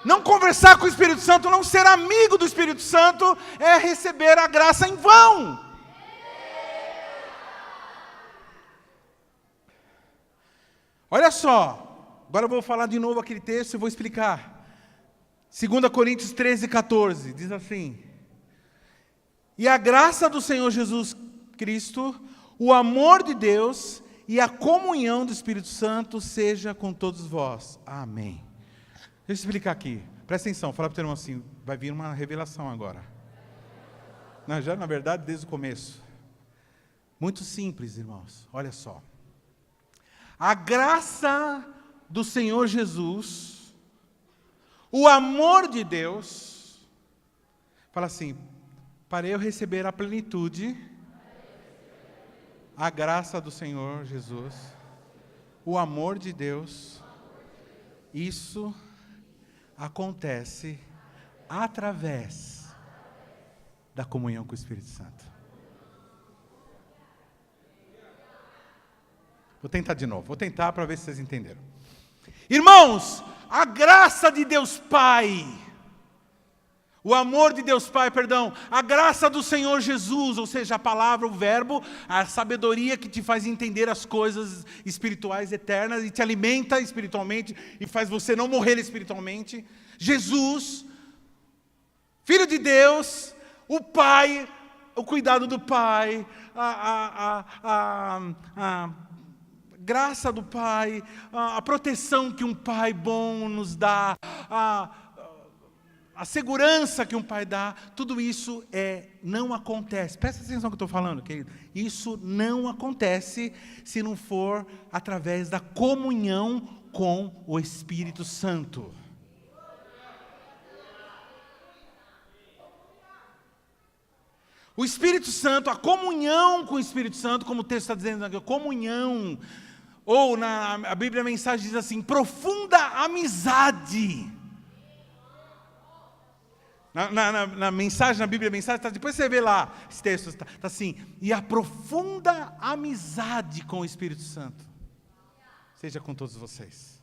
Não conversar com o Espírito Santo, não ser amigo do Espírito Santo, é receber a graça em vão. Olha só, agora eu vou falar de novo aquele texto e vou explicar. 2 Coríntios 13, 14, diz assim, E a graça do Senhor Jesus Cristo, o amor de Deus e a comunhão do Espírito Santo seja com todos vós. Amém. Deixa eu explicar aqui. Presta atenção, fala para o teu irmão assim, vai vir uma revelação agora. Não, já na verdade desde o começo. Muito simples, irmãos. Olha só. A graça do Senhor Jesus, o amor de Deus, fala assim, para eu receber a plenitude, a graça do Senhor Jesus, o amor de Deus, isso acontece através da comunhão com o Espírito Santo. Vou tentar de novo, vou tentar para ver se vocês entenderam. Irmãos, a graça de Deus Pai, o amor de Deus Pai, perdão, a graça do Senhor Jesus, ou seja, a palavra, o verbo, a sabedoria que te faz entender as coisas espirituais eternas e te alimenta espiritualmente e faz você não morrer espiritualmente. Jesus, Filho de Deus, o Pai, o cuidado do Pai, a graça do Pai, a proteção que um Pai bom nos dá, a segurança que um pai dá, tudo isso não acontece. Presta atenção no que eu estou falando, querido. Isso não acontece se não for através da comunhão com o Espírito Santo. O Espírito Santo, a comunhão com o Espírito Santo, como o texto está dizendo aqui, comunhão, ou a Bíblia a mensagem diz assim, profunda amizade. Na mensagem, na Bíblia, a mensagem, depois você vê lá, esse texto está assim, e a profunda amizade com o Espírito Santo, seja com todos vocês.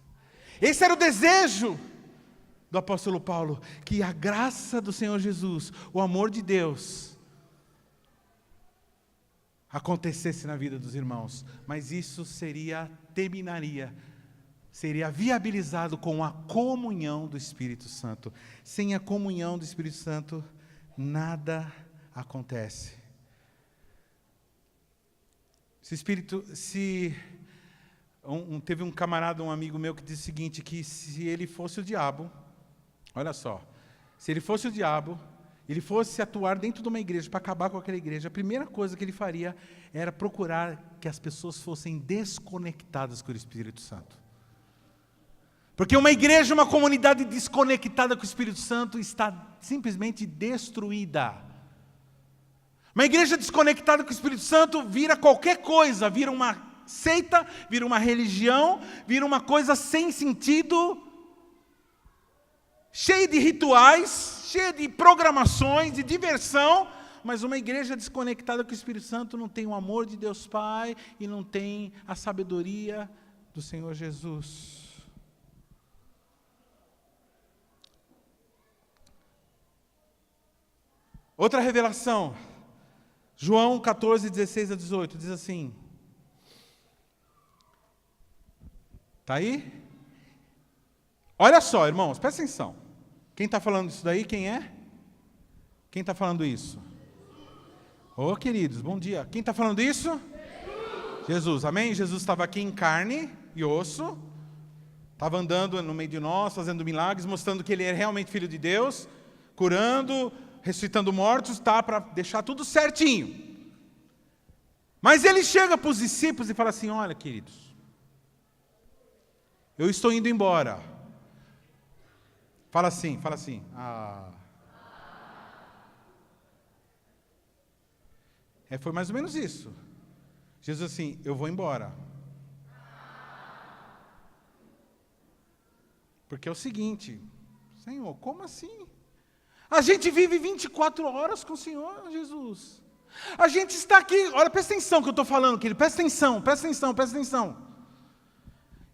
Esse era o desejo do apóstolo Paulo, que a graça do Senhor Jesus, o amor de Deus, acontecesse na vida dos irmãos, mas isso terminaria, seria viabilizado com a comunhão do Espírito Santo. Sem a comunhão do Espírito Santo, nada acontece. Teve um camarada, um amigo meu, que disse o seguinte, que se ele fosse o diabo, olha só, se ele fosse o diabo, ele fosse atuar dentro de uma igreja para acabar com aquela igreja, a primeira coisa que ele faria era procurar que as pessoas fossem desconectadas com o Espírito Santo. Porque uma igreja, uma comunidade desconectada com o Espírito Santo está simplesmente destruída. Uma igreja desconectada com o Espírito Santo vira qualquer coisa, vira uma seita, vira uma religião, vira uma coisa sem sentido, cheia de rituais, cheia de programações, de diversão, mas uma igreja desconectada com o Espírito Santo não tem o amor de Deus Pai e não tem a sabedoria do Senhor Jesus. Outra revelação, João 14, 16 a 18, diz assim, está aí? Olha só, irmãos, presta atenção, quem está falando isso daí, quem é? Quem está falando isso? Ô, queridos, bom dia, quem está falando isso? Jesus, amém? Jesus estava aqui em carne e osso, estava andando no meio de nós, fazendo milagres, mostrando que ele é realmente Filho de Deus, curando, ressuscitando mortos, tá, para deixar tudo certinho. Mas ele chega para os discípulos e fala assim, olha, queridos, eu estou indo embora. Fala assim, foi mais ou menos isso. Jesus assim, eu vou embora. Porque é o seguinte, Senhor, como assim? A gente vive 24 horas com o Senhor, Jesus. A gente está aqui, olha, presta atenção que eu estou falando, querido, presta atenção.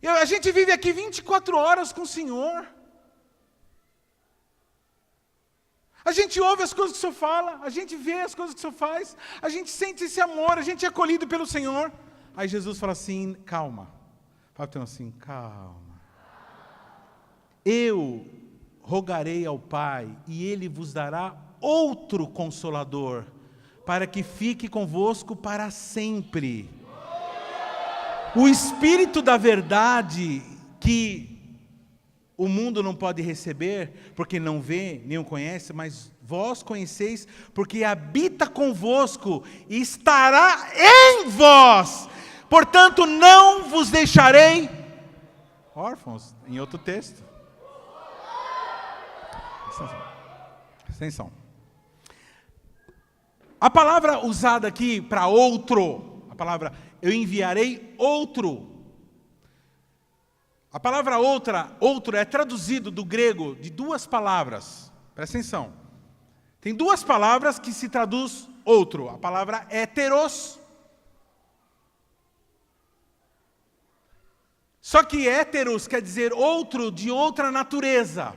A gente vive aqui 24 horas com o Senhor. A gente ouve as coisas que o Senhor fala, a gente vê as coisas que o Senhor faz, a gente sente esse amor, a gente é acolhido pelo Senhor. Aí Jesus fala assim, calma. Fala para o assim, calma. Eu rogarei ao Pai, e Ele vos dará outro Consolador, para que fique convosco para sempre. O Espírito da verdade, que o mundo não pode receber, porque não vê, nem o conhece, mas vós conheceis, porque habita convosco e estará em vós. Portanto, não vos deixarei órfãos, em outro texto. Atenção. A palavra usada aqui para outro, a palavra eu enviarei outro. A palavra outro é traduzido do grego de duas palavras. Presta atenção. Tem duas palavras que se traduz outro. A palavra héteros. Só que héteros quer dizer outro de outra natureza.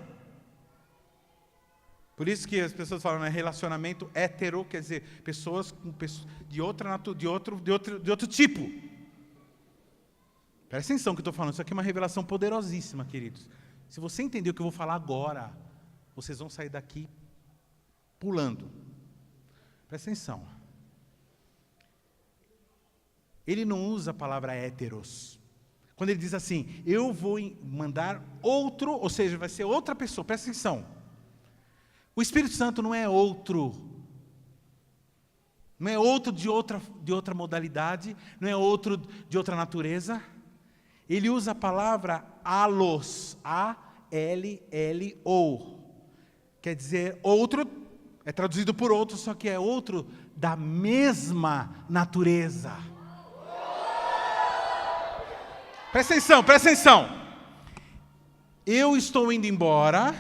Por isso que as pessoas falam, né, relacionamento hétero, quer dizer, pessoas de outro tipo. Presta atenção no que eu estou falando, isso aqui é uma revelação poderosíssima, queridos. Se você entender o que eu vou falar agora, vocês vão sair daqui pulando. Presta atenção. Ele não usa a palavra héteros. Quando ele diz assim, eu vou mandar outro, ou seja, vai ser outra pessoa, presta atenção. O Espírito Santo não é outro. Não é outro de outra modalidade, não é outro de outra natureza. Ele usa a palavra allos, A-L-L-O. Quer dizer, outro, é traduzido por outro, só que é outro da mesma natureza. Presta atenção. Eu estou indo embora,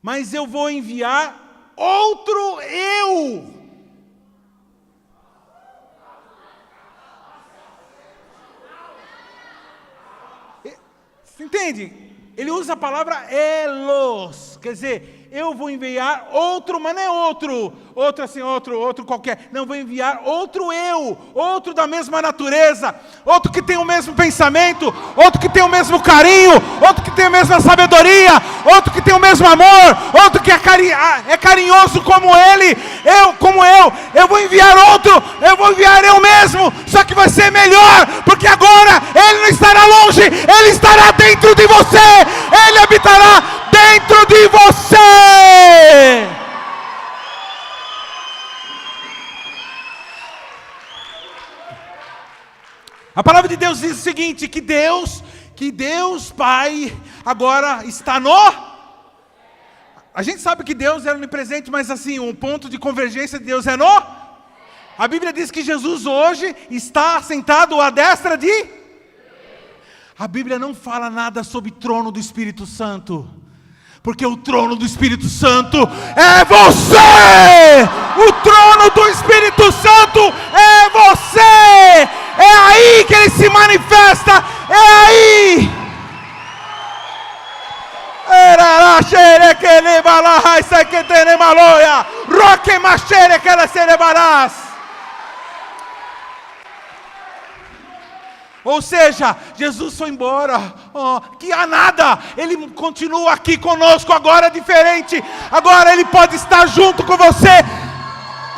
mas eu vou enviar outro eu. Você entende? Ele usa a palavra elos, quer dizer, eu vou enviar outro, mas não é outro assim, outro qualquer. Não, vou enviar outro eu, outro da mesma natureza, outro que tem o mesmo pensamento, outro que tem o mesmo carinho, outro que tem a mesma sabedoria, outro que tem o mesmo amor, outro que é carinhoso como ele, eu vou enviar outro, eu vou enviar eu mesmo, só que vai ser melhor, porque agora ele não estará longe, ele estará dentro de você, ele habitará dentro de você. A palavra de Deus diz o seguinte, que Deus Pai agora está no... A gente sabe que Deus é onipresente, mas assim, um ponto de convergência de Deus é no... A Bíblia diz que Jesus hoje está sentado à destra de... A Bíblia não fala nada sobre o trono do Espírito Santo. Porque o trono do Espírito Santo é você! O trono do Espírito Santo é você! É aí que ele se manifesta! É aí! Ou seja, Jesus foi embora, que há nada, Ele continua aqui conosco, agora diferente, agora Ele pode estar junto com você,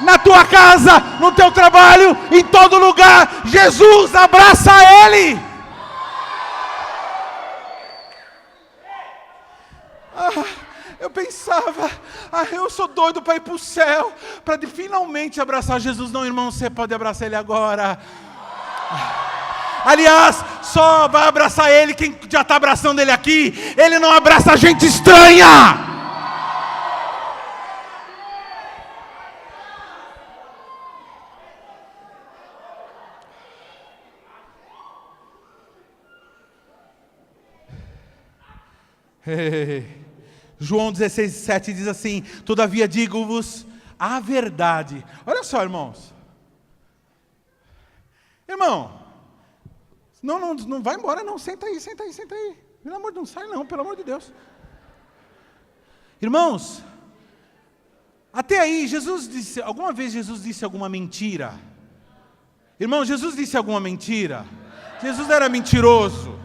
na tua casa, no teu trabalho, em todo lugar, Jesus abraça Ele. Eu pensava, eu sou doido para ir para o céu, para finalmente abraçar Jesus. Não, irmão, você pode abraçar Ele agora. Aliás, só vai abraçar Ele quem já está abraçando Ele aqui. Ele não abraça gente estranha. João 16:7 diz assim: todavia digo-vos a verdade. Olha só, irmãos. Irmão, não vai embora não, senta aí. Pelo amor de Deus, não sai não, pelo amor de Deus. Irmãos, até aí, alguma vez Jesus disse alguma mentira? Irmão, Jesus disse alguma mentira? Jesus era mentiroso.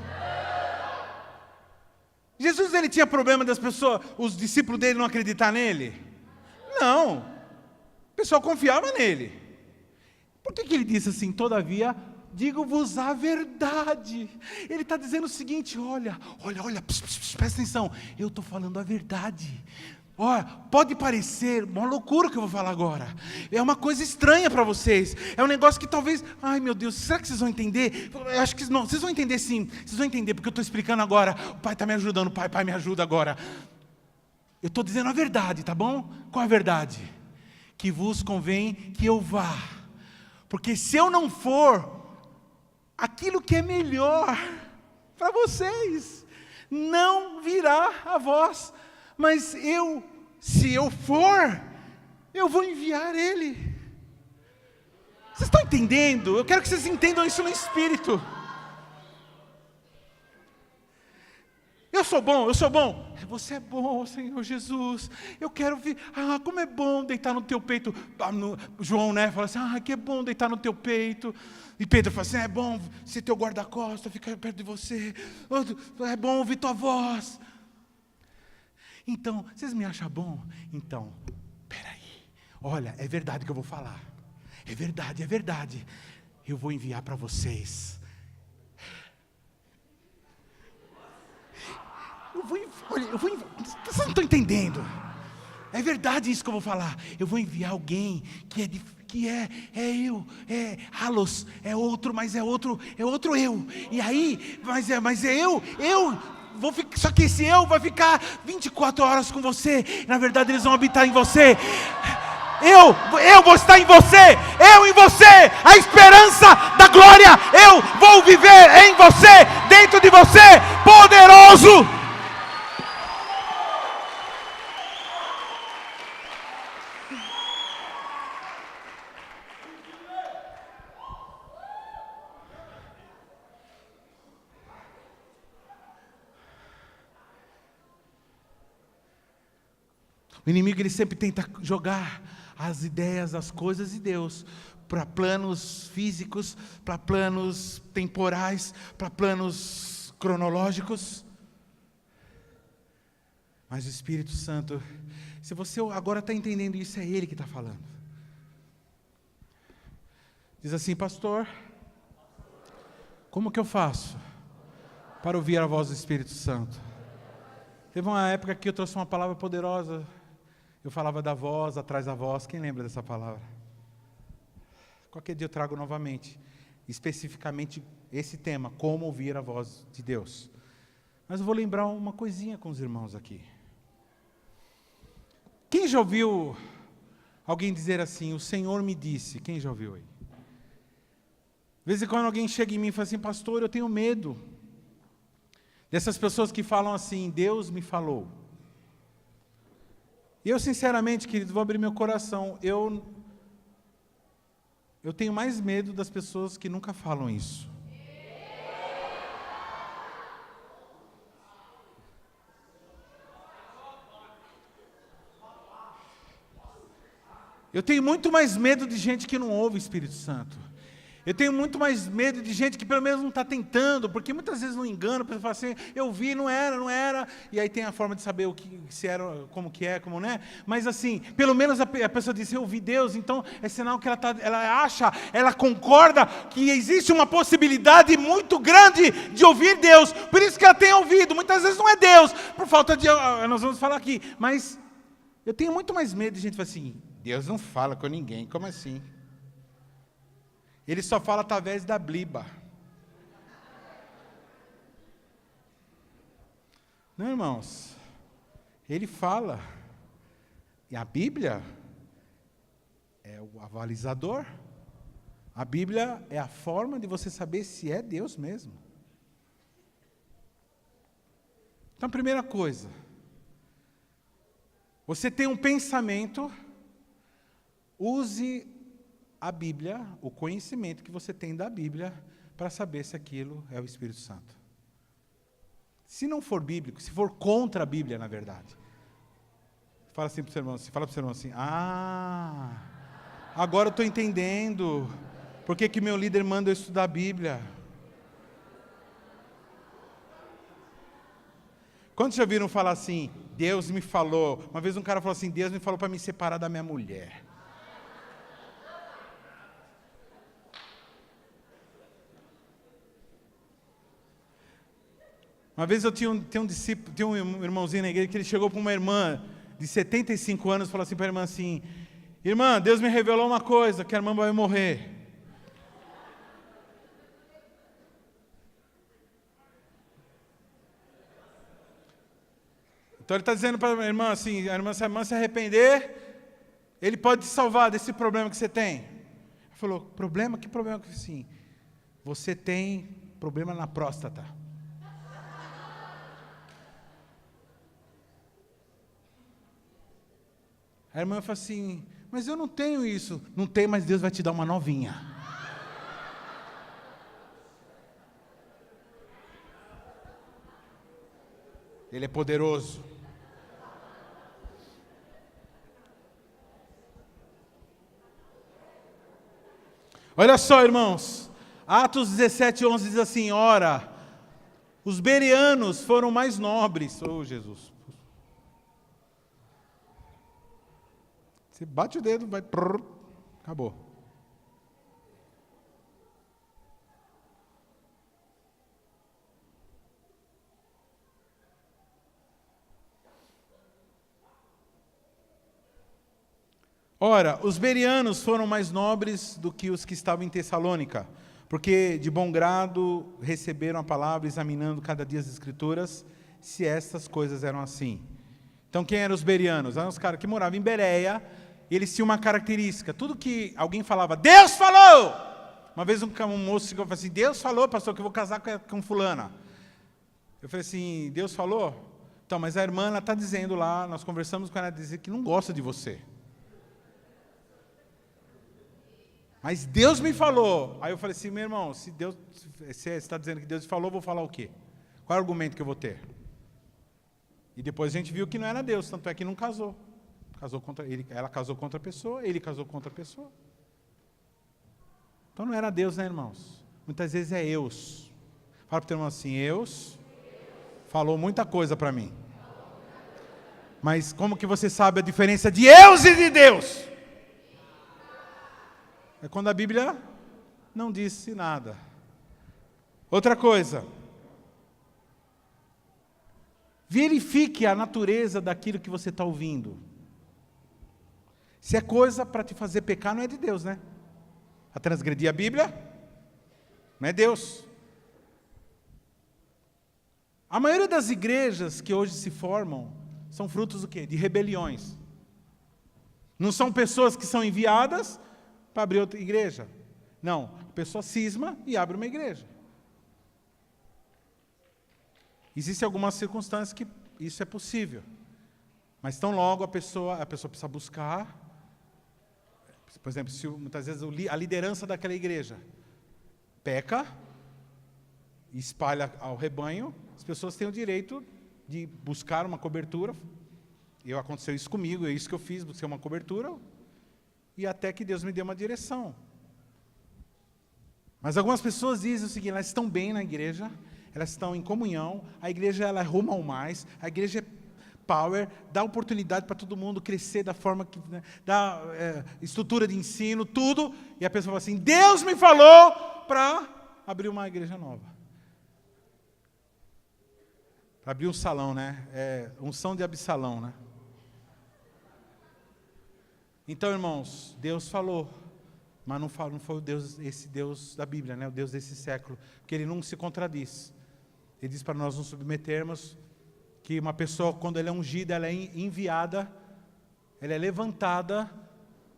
Jesus, ele tinha problema das pessoas, os discípulos dele não acreditar nele? Não. O pessoal confiava nele. Por que ele disse assim, todavia, digo-vos a verdade? Ele está dizendo o seguinte, olha, presta atenção, eu estou falando a verdade. Olha, pode parecer uma loucura o que eu vou falar agora. É uma coisa estranha para vocês. É um negócio que talvez, ai meu Deus, será que vocês vão entender? Eu acho que não, vocês vão entender sim. Vocês vão entender porque eu estou explicando agora. O pai está me ajudando, pai me ajuda agora. Eu estou dizendo a verdade, tá bom? Qual a verdade? Que vos convém que eu vá. Porque se eu não for, aquilo que é melhor para vocês não virá a vós. Mas se eu for, eu vou enviar ele. Vocês estão entendendo? Eu quero que vocês entendam isso no Espírito. Eu sou bom. Você é bom, Senhor Jesus. Eu quero ver, como é bom deitar no teu peito. João, né, fala assim, que é bom deitar no teu peito. E Pedro fala assim, é bom ser teu guarda-costas, ficar perto de você. É bom ouvir tua voz. Então, vocês me acham bom? Então, peraí, olha, é verdade que eu vou falar. É verdade. Eu vou enviar para vocês. Vocês não estão entendendo. É verdade isso que eu vou falar. Eu vou enviar alguém que é Halos, é outro, mas é outro eu. E aí, mas é eu vou ficar, só que esse eu vai ficar 24 horas com você. Na verdade, eles vão habitar em você. Eu vou estar em você. Eu em você. A esperança da glória. Eu vou viver em você, dentro de você, poderoso. O inimigo, ele sempre tenta jogar as ideias, as coisas de Deus para planos físicos, para planos temporais, para planos cronológicos. Mas o Espírito Santo, se você agora está entendendo isso, é Ele que está falando. Diz assim, pastor, como que eu faço para ouvir a voz do Espírito Santo? Teve uma época que eu trouxe uma palavra poderosa. Eu falava da voz, atrás da voz. Quem lembra dessa palavra? Qualquer dia eu trago novamente, especificamente esse tema, como ouvir a voz de Deus. Mas eu vou lembrar uma coisinha com os irmãos aqui. Quem já ouviu alguém dizer assim, o Senhor me disse? Quem já ouviu aí? De vez em quando alguém chega em mim e fala assim, pastor, eu tenho medo dessas pessoas que falam assim, Deus me falou. E eu, sinceramente, querido, vou abrir meu coração. Eu tenho mais medo das pessoas que nunca falam isso. Eu tenho muito mais medo de gente que não ouve o Espírito Santo. Eu tenho muito mais medo de gente que pelo menos não está tentando, porque muitas vezes não engana, a pessoa fala assim, eu vi, não era, e aí tem a forma de saber o que se era, como que é, como não é, mas assim, pelo menos a pessoa diz, eu vi Deus, então é sinal que ela concorda que existe uma possibilidade muito grande de ouvir Deus, por isso que ela tem ouvido, muitas vezes não é Deus, por falta de, nós vamos falar aqui, mas eu tenho muito mais medo de gente falar assim, Deus não fala com ninguém, como assim? Ele só fala através da bliba. Não, irmãos. Ele fala. E a Bíblia é o avalizador. A Bíblia é a forma de você saber se é Deus mesmo. Então, primeira coisa. Você tem um pensamento, use a Bíblia, o conhecimento que você tem da Bíblia, para saber se aquilo é o Espírito Santo. Se não for bíblico, se for contra a Bíblia, na verdade, fala assim para o seu irmão assim, agora eu estou entendendo, por que meu líder manda eu estudar a Bíblia. Quantos já viram falar assim, Deus me falou, uma vez um cara falou assim, Deus me falou para me separar da minha mulher. Uma vez eu tinha um discípulo, tinha um irmãozinho na igreja que ele chegou para uma irmã de 75 anos e falou assim para a irmã assim: irmã, Deus me revelou uma coisa, que a irmã vai morrer. Então ele está dizendo para a irmã assim, se a irmã se arrepender, ele pode te salvar desse problema que você tem. Ele falou, problema? Que problema? Sim, você tem problema na próstata. A irmã falou assim, mas eu não tenho isso. Não tem, mas Deus vai te dar uma novinha. Ele é poderoso. Olha só, irmãos. Atos 17:11 diz assim, ora, os bereanos foram mais nobres. Oh, Jesus. Você bate o dedo, vai... acabou. Ora, os bereanos foram mais nobres do que os que estavam em Tessalônica, porque de bom grado receberam a palavra, examinando cada dia as Escrituras, se estas coisas eram assim. Então, quem eram os bereanos? Eram os caras que moravam em Bereia, e eles tinham uma característica. Tudo que alguém falava, Deus falou! Uma vez um moço chegou e falou assim, Deus falou, pastor, que eu vou casar com fulana. Eu falei assim, Deus falou? Então, mas a irmã está dizendo lá, nós conversamos com ela, dizer que não gosta de você. Mas Deus me falou. Aí eu falei assim, meu irmão, se você está dizendo que Deus falou, eu vou falar o quê? Qual é o argumento que eu vou ter? E depois a gente viu que não era Deus, tanto é que não casou. Ela casou contra a pessoa, ele casou contra a pessoa. Então não era Deus, né, irmãos? Muitas vezes é Eus. Fala para o teu irmão assim, Eus falou muita coisa para mim. Mas como que você sabe a diferença de Eus e de Deus? É quando a Bíblia não disse nada. Outra coisa. Verifique a natureza daquilo que você está ouvindo. Se é coisa para te fazer pecar, não é de Deus, né? A transgredir a Bíblia, não é Deus. A maioria das igrejas que hoje se formam são frutos do quê? De rebeliões. Não são pessoas que são enviadas para abrir outra igreja. Não, a pessoa cisma e abre uma igreja. Existem algumas circunstâncias que isso é possível. Mas tão logo a pessoa precisa buscar. Por exemplo, se muitas vezes a liderança daquela igreja peca, espalha ao rebanho, as pessoas têm o direito de buscar uma cobertura. Aconteceu isso comigo, é isso que eu fiz, busquei uma cobertura, e até que Deus me deu uma direção. Mas algumas pessoas dizem o seguinte, elas estão bem na igreja, elas estão em comunhão, a igreja ela arruma ao mais, a igreja é power, dá oportunidade para todo mundo crescer da forma que, né, dá estrutura de ensino, tudo, e a pessoa fala assim, Deus me falou para abrir uma igreja nova. Para abrir um salão, né? Unção de Absalão, né? Então, irmãos, Deus falou, mas não foi o Deus, esse Deus da Bíblia, né? O Deus desse século, porque Ele não se contradiz. Ele diz para nós nos submetermos que uma pessoa, quando ela é ungida, ela é enviada, ela é levantada,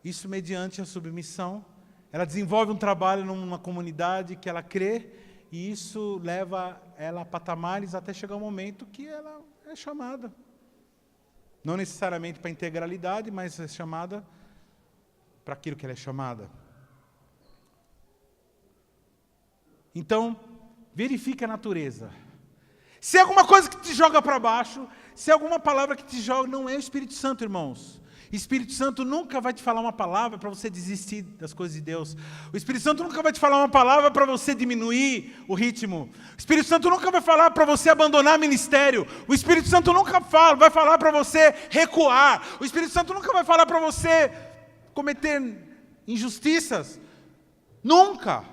isso mediante a submissão. Ela desenvolve um trabalho numa comunidade que ela crê, e isso leva ela a patamares até chegar um momento que ela é chamada. Não necessariamente para a integralidade, mas é chamada para aquilo que ela é chamada. Então, verifique a natureza. Se é alguma coisa que te joga para baixo, se é alguma palavra que te joga, não é o Espírito Santo, irmãos. O Espírito Santo nunca vai te falar uma palavra para você desistir das coisas de Deus. O Espírito Santo nunca vai te falar uma palavra para você diminuir o ritmo. O Espírito Santo nunca vai falar para você abandonar o ministério. O Espírito Santo nunca vai falar para você recuar. O Espírito Santo nunca vai falar para você cometer injustiças. Nunca.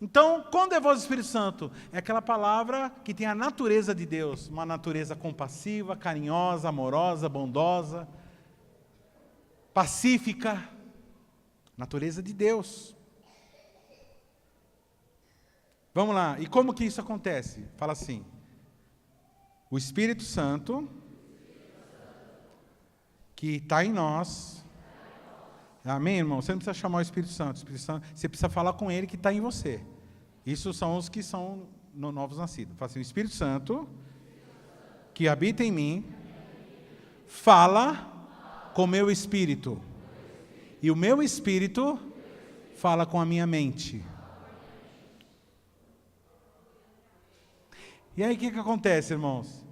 Então, quando é voz do Espírito Santo? É aquela palavra que tem a natureza de Deus, uma natureza compassiva, carinhosa, amorosa, bondosa, pacífica, natureza de Deus. Vamos lá, e como que isso acontece? Fala assim, o Espírito Santo, que está em nós, amém, irmão? Você não precisa chamar o Espírito Santo, você precisa falar com ele que está em você. Isso são os que são novos nascidos. Fala assim, o Espírito Santo, que habita em mim, fala com o meu espírito. E o meu espírito fala com a minha mente. E aí o que acontece, irmãos?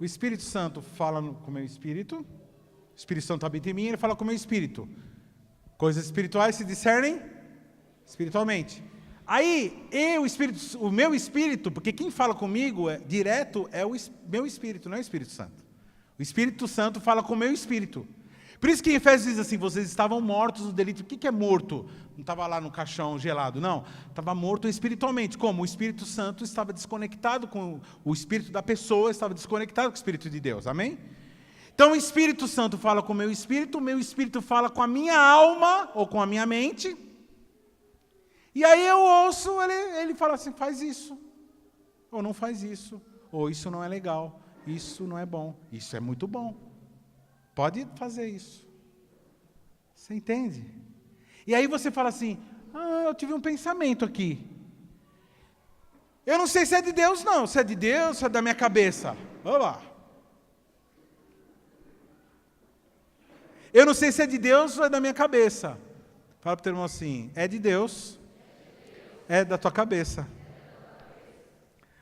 O Espírito Santo fala com o meu espírito, o Espírito Santo habita em mim, ele fala com o meu espírito. Coisas espirituais se discernem espiritualmente. Aí, o meu espírito, porque quem fala comigo direto é o meu espírito, não é o Espírito Santo. O Espírito Santo fala com o meu espírito. Por isso que em Efésios diz assim, vocês estavam mortos no delito. O que é morto? Não estava lá no caixão gelado, não. Estava morto espiritualmente. Como? O Espírito Santo estava desconectado com o espírito da pessoa, estava desconectado com o Espírito de Deus. Amém? Então o Espírito Santo fala com o meu espírito fala com a minha alma, ou com a minha mente. E aí eu ouço, ele fala assim, faz isso. Ou não faz isso. Ou isso não é legal. Isso não é bom. Isso é muito bom. Pode fazer isso. Você entende? E aí você fala assim, eu tive um pensamento aqui. Eu não sei se é de Deus, não. Se é de Deus, se é da minha cabeça. Vamos lá. Eu não sei se é de Deus ou é da minha cabeça. Fala para o teu irmão assim, é de Deus, é da tua cabeça.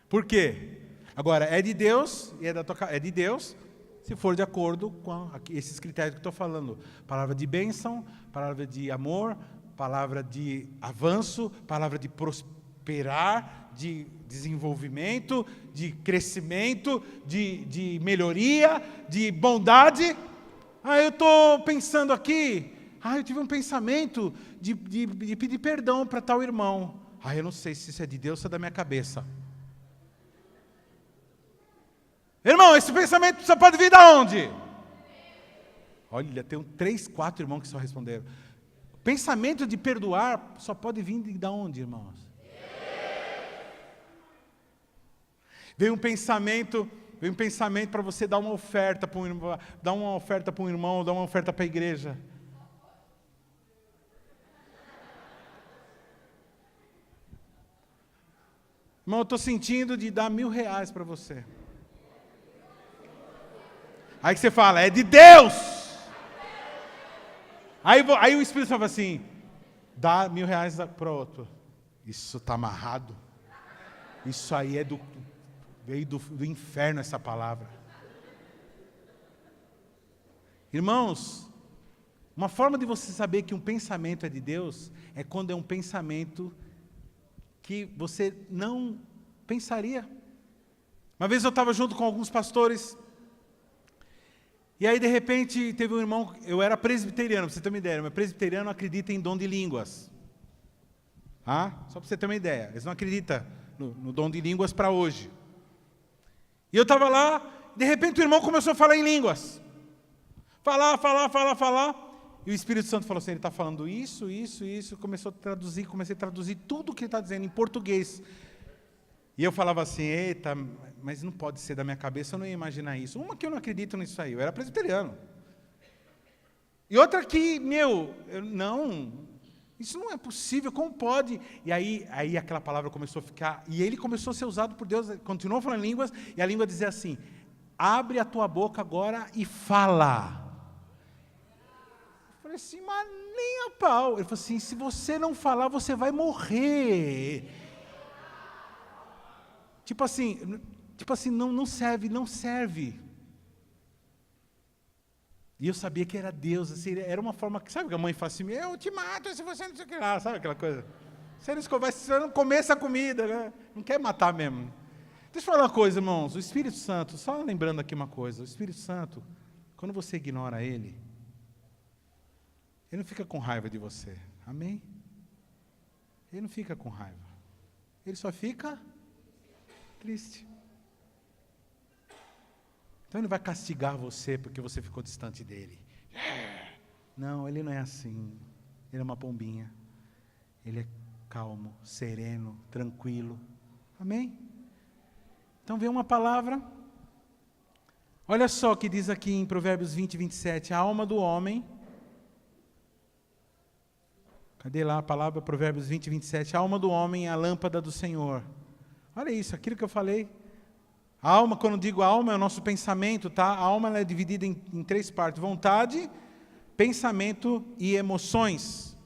Por quê? Agora, é de Deus e é da tua cabeça. É de Deus, se for de acordo com esses critérios que eu estou falando. Palavra de bênção, palavra de amor, palavra de avanço, palavra de prosperar, de desenvolvimento, de crescimento, de melhoria, de bondade. Eu estou pensando aqui, eu tive um pensamento de pedir perdão para tal irmão. Eu não sei se isso é de Deus ou é da minha cabeça. Irmão, esse pensamento só pode vir de onde? Olha, tem 3, 4 irmãos que só responderam. Pensamento de perdoar só pode vir de onde, irmãos? Veio um pensamento para você dar uma oferta para um irmão, dar uma oferta para um irmão, dar uma oferta para a igreja. Irmão, eu estou sentindo de dar R$1.000 para você. Aí que você fala, é de Deus! Aí o Espírito fala assim, dá R$1.000 para o outro. Isso está amarrado. Isso aí veio do inferno essa palavra. Irmãos, uma forma de você saber que um pensamento é de Deus é quando é um pensamento que você não pensaria. Uma vez eu estava junto com alguns pastores, e aí de repente teve um irmão, eu era presbiteriano, para você ter uma ideia, mas presbiteriano acredita em dom de línguas. Só para você ter uma ideia, eles não acreditam no dom de línguas para hoje. E eu estava lá, de repente o irmão começou a falar em línguas. Falar. E o Espírito Santo falou assim, ele está falando isso. Começou a traduzir, comecei a traduzir tudo o que ele está dizendo em português. E eu falava assim, eita, mas não pode ser da minha cabeça, eu não ia imaginar isso. Uma que eu não acredito nisso aí, eu era presbiteriano. E outra que, isso não é possível, como pode? E aí aquela palavra começou a ficar, e ele começou a ser usado por Deus, continuou falando em línguas, e a língua dizia assim, abre a tua boca agora e fala. Eu falei assim, mas nem a pau. Ele falou assim, se você não falar, você vai morrer. Tipo assim, não serve. E eu sabia que era Deus, assim, era uma forma que, sabe que a mãe fala assim, eu te mato se você não sei o que lá, sabe aquela coisa? Você não comer essa comida, né? Não quer matar mesmo. Deixa eu falar uma coisa, irmãos, o Espírito Santo, só lembrando aqui uma coisa, o Espírito Santo, quando você ignora ele não fica com raiva de você, amém? Ele não fica com raiva. ele só fica triste. Então ele não vai castigar você porque você ficou distante dele. Não, ele não é assim. Ele é uma pombinha. Ele é calmo, sereno, tranquilo. Amém? Então vem uma palavra. Olha só o que diz aqui em Provérbios 20, 27. A alma do homem. Cadê lá a palavra? Provérbios 20, 27. A alma do homem é a lâmpada do Senhor. Olha isso, aquilo que eu falei. A alma, quando eu digo alma, é o nosso pensamento, tá? A alma ela é dividida em três partes. Vontade, pensamento e emoções.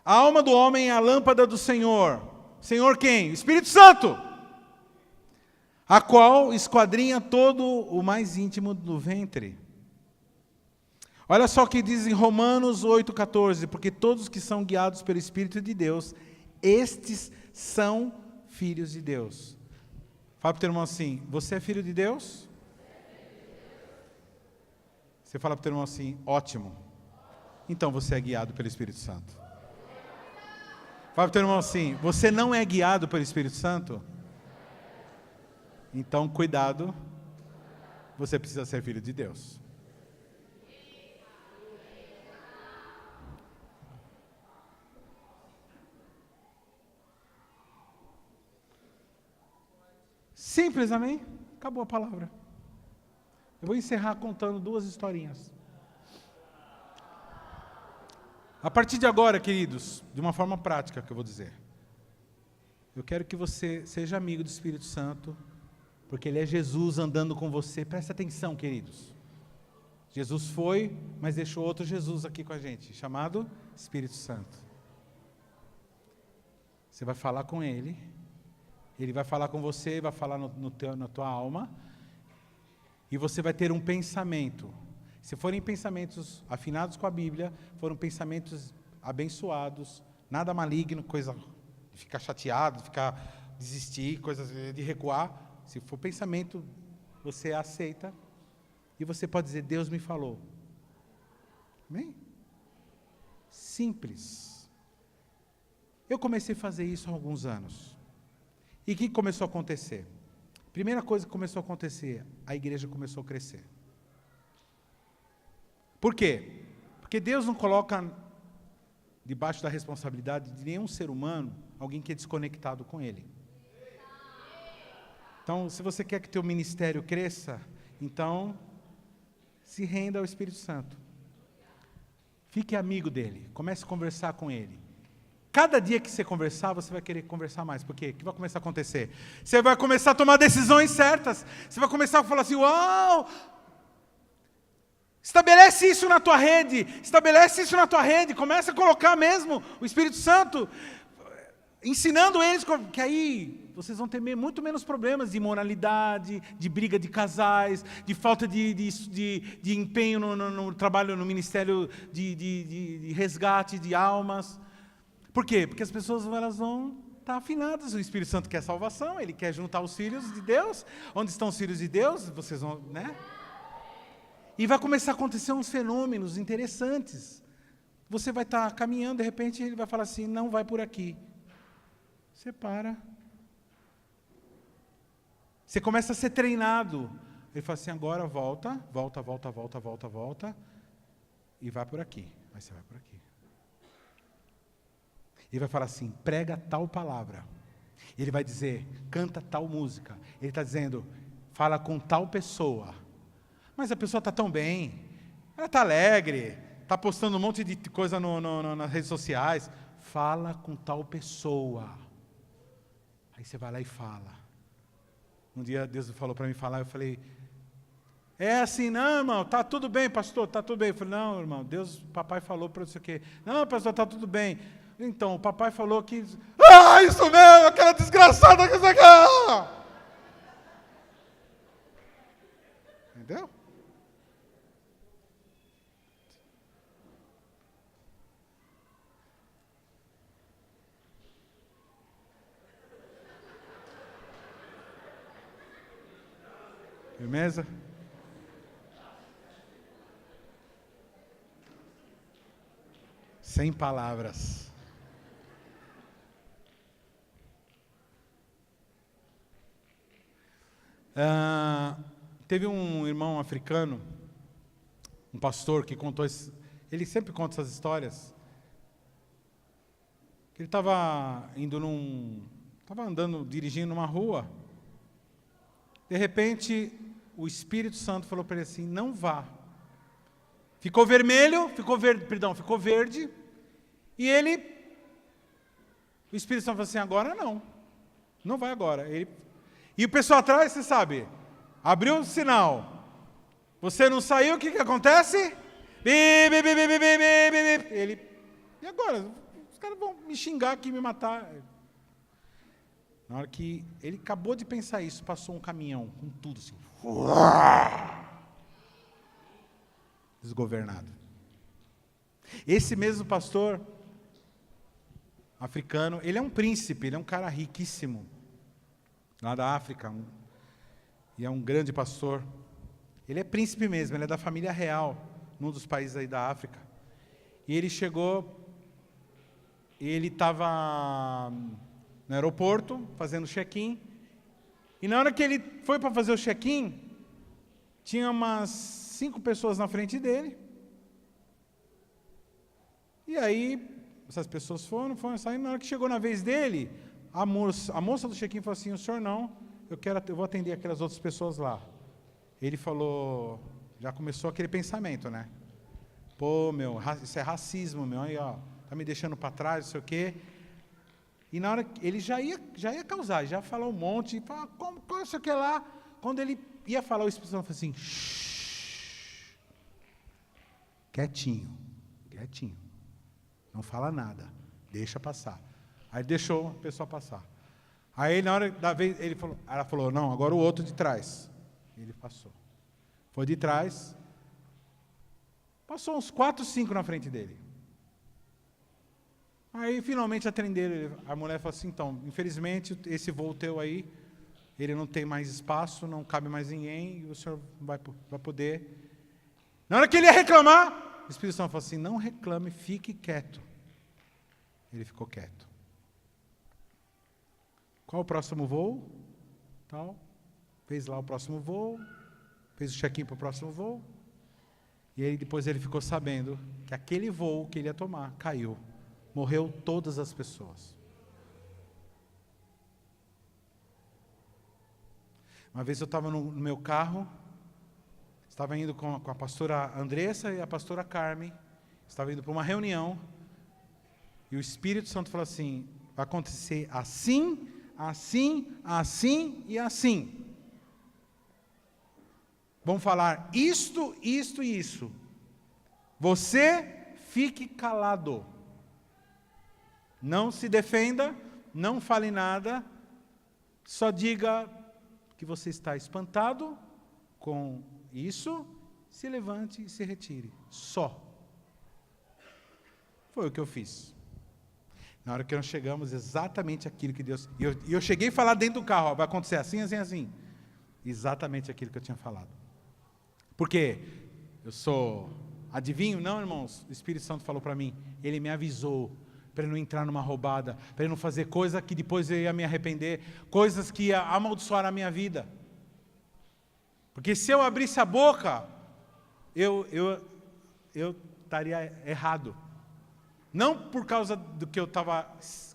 A alma do homem é a lâmpada do Senhor. Senhor quem? O Espírito Santo. A qual esquadrinha todo o mais íntimo do ventre. Olha só o que diz em Romanos 8,14. Porque todos que são guiados pelo Espírito de Deus, estes são filhos de Deus. Fala para o teu irmão assim, você é filho de Deus? Você fala para o teu irmão assim, ótimo. Então você é guiado pelo Espírito Santo. Fala para o teu irmão assim, você não é guiado pelo Espírito Santo? Então, cuidado, você precisa ser filho de Deus. Simples, amém? Acabou a palavra. Eu vou encerrar contando duas historinhas. A partir de agora, queridos, de uma forma prática que eu vou dizer. Eu quero que você seja amigo do Espírito Santo, porque ele é Jesus andando com você. Presta atenção, queridos. Jesus foi, mas deixou outro Jesus aqui com a gente, chamado Espírito Santo. Você vai falar com ele, ele vai falar com você, vai falar na tua alma, e você vai ter um pensamento. Se forem pensamentos afinados com a Bíblia, foram pensamentos abençoados, nada maligno, coisa de ficar chateado, de ficar desistir, coisas de recuar. Se for pensamento, você aceita e você pode dizer, Deus me falou. Amém? Simples. Eu comecei a fazer isso há alguns anos. E o que começou a acontecer? Primeira coisa que começou a acontecer, a igreja começou a crescer. Por quê? Porque Deus não coloca debaixo da responsabilidade de nenhum ser humano alguém que é desconectado com Ele. Então, se você quer que teu ministério cresça, então se renda ao Espírito Santo. Fique amigo dele, comece a conversar com ele. Cada dia que você conversar, você vai querer conversar mais. Por quê? O que vai começar a acontecer? Você vai começar a tomar decisões certas. Você vai começar a falar assim, uau! Estabelece isso na tua rede. Estabelece isso na tua rede. Começa a colocar mesmo o Espírito Santo, ensinando eles, que aí vocês vão ter muito menos problemas de imoralidade, de briga de casais, de falta de empenho no trabalho, no ministério de resgate de almas. Por quê? Porque as pessoas elas vão estar afinadas. O Espírito Santo quer salvação, ele quer juntar os filhos de Deus. Onde estão os filhos de Deus? Vocês vão, né? E vai começar a acontecer uns fenômenos interessantes. Você vai estar caminhando, de repente ele vai falar assim, não vai por aqui. Você para. Você começa a ser treinado. Ele fala assim, agora volta, e vai por aqui. Aí você vai por aqui. Ele vai falar assim, prega tal palavra. Ele vai dizer, canta tal música. Ele está dizendo, fala com tal pessoa. Mas a pessoa está tão bem, ela está alegre, está postando um monte de coisa nas redes sociais. Fala com tal pessoa. Aí você vai lá e fala. Um dia Deus falou para mim falar, eu falei, é assim, não, irmão, está tudo bem, pastor, está tudo bem. Eu falei, não, irmão, papai falou para você o quê? Não, pastor, está tudo bem. Então, o papai falou que... isso mesmo, aquela desgraçada que você quer! Entendeu? Firmeza? Sem palavras. Teve um irmão africano, um pastor que contou, ele sempre conta essas histórias, que ele estava andando, dirigindo numa rua, de repente, o Espírito Santo falou para ele assim, não vá. Ficou verde, e o Espírito Santo falou assim, agora não vai agora. E o pessoal atrás, você sabe, abriu o sinal, você não saiu, o que acontece? Ele, e agora? Os caras vão me xingar aqui, me matar. Na hora que ele acabou de pensar isso, passou um caminhão com tudo assim, desgovernado. Esse mesmo pastor africano, ele é um príncipe, ele é um cara riquíssimo, lá da África, e é um grande pastor. Ele é príncipe mesmo, ele é da família real, num dos países aí da África. E ele chegou, ele estava no aeroporto, fazendo check-in, e na hora que ele foi para fazer o check-in, tinha umas 5 pessoas na frente dele, e aí, essas pessoas foram saindo, na hora que chegou na vez dele, a moça do check-in falou assim, o senhor não, eu vou atender aquelas outras pessoas lá. Ele falou, já começou aquele pensamento, né? Pô, meu, isso é racismo, meu, aí, ó, tá me deixando para trás, não sei o quê. E na hora que ele já ia causar, já falou um monte, fala, como isso aqui lá? Quando ele ia falar, o Espírito Santo falou assim, shh, quietinho, não fala nada, deixa passar. Aí deixou a pessoa passar. Aí na hora da vez, ela falou, não, agora o outro de trás. Ele passou. Foi de trás, passou uns 4, 5 na frente dele. Aí, finalmente, atenderam. A mulher falou assim, então, infelizmente, esse voo teu aí, ele não tem mais espaço, não cabe mais ninguém, e o senhor vai poder. Na hora que ele ia reclamar, o Espírito Santo falou assim, não reclame, fique quieto. Ele ficou quieto. Qual o próximo voo? Tal. Fez lá o próximo voo, fez o check-in para o próximo voo, e aí depois ele ficou sabendo que aquele voo que ele ia tomar caiu. Morreu todas as pessoas. Uma vez eu estava no meu carro, estava indo com a pastora Andressa e a pastora Carmen, estava indo para uma reunião, e o Espírito Santo falou assim, vai acontecer assim, assim, assim e assim. Vão falar isto, isto e isso. Você fique calado. Não se defenda, não fale nada, só diga que você está espantado com isso, se levante e se retire. Só. Foi o que eu fiz. Na hora que nós chegamos, exatamente aquilo que Deus... E eu cheguei a falar dentro do carro, ó, vai acontecer assim, assim, assim. Exatamente aquilo que eu tinha falado. Por quê? Eu sou adivinho? Não, irmãos. O Espírito Santo falou para mim. Ele me avisou para não entrar numa roubada, para não fazer coisa que depois eu ia me arrepender, coisas que ia amaldiçoar a minha vida. Porque se eu abrisse a boca, eu estaria errado. Não por causa do que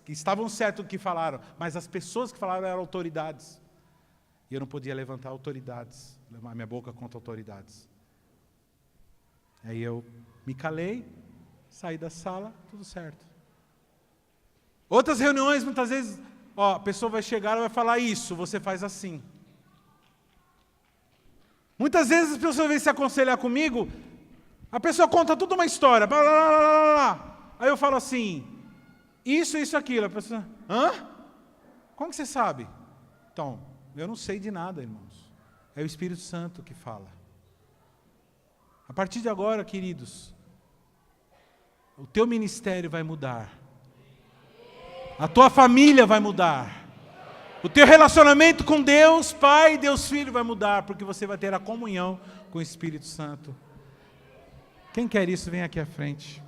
que estavam certos do que falaram, mas as pessoas que falaram eram autoridades. E eu não podia levantar autoridades, levar minha boca contra autoridades. Aí eu me calei, saí da sala, tudo certo. Outras reuniões, muitas vezes, ó, a pessoa vai chegar e vai falar isso, você faz assim. Muitas vezes as pessoas vêm se aconselhar comigo, a pessoa conta toda uma história, blá, blá, blá, blá, blá. Aí eu falo assim, isso, aquilo. A pessoa, hã? Como que você sabe? Então, eu não sei de nada, irmãos. É o Espírito Santo que fala. A partir de agora, queridos, o teu ministério vai mudar. A tua família vai mudar. O teu relacionamento com Deus, Pai, Deus Filho vai mudar, porque você vai ter a comunhão com o Espírito Santo. Quem quer isso, vem aqui à frente.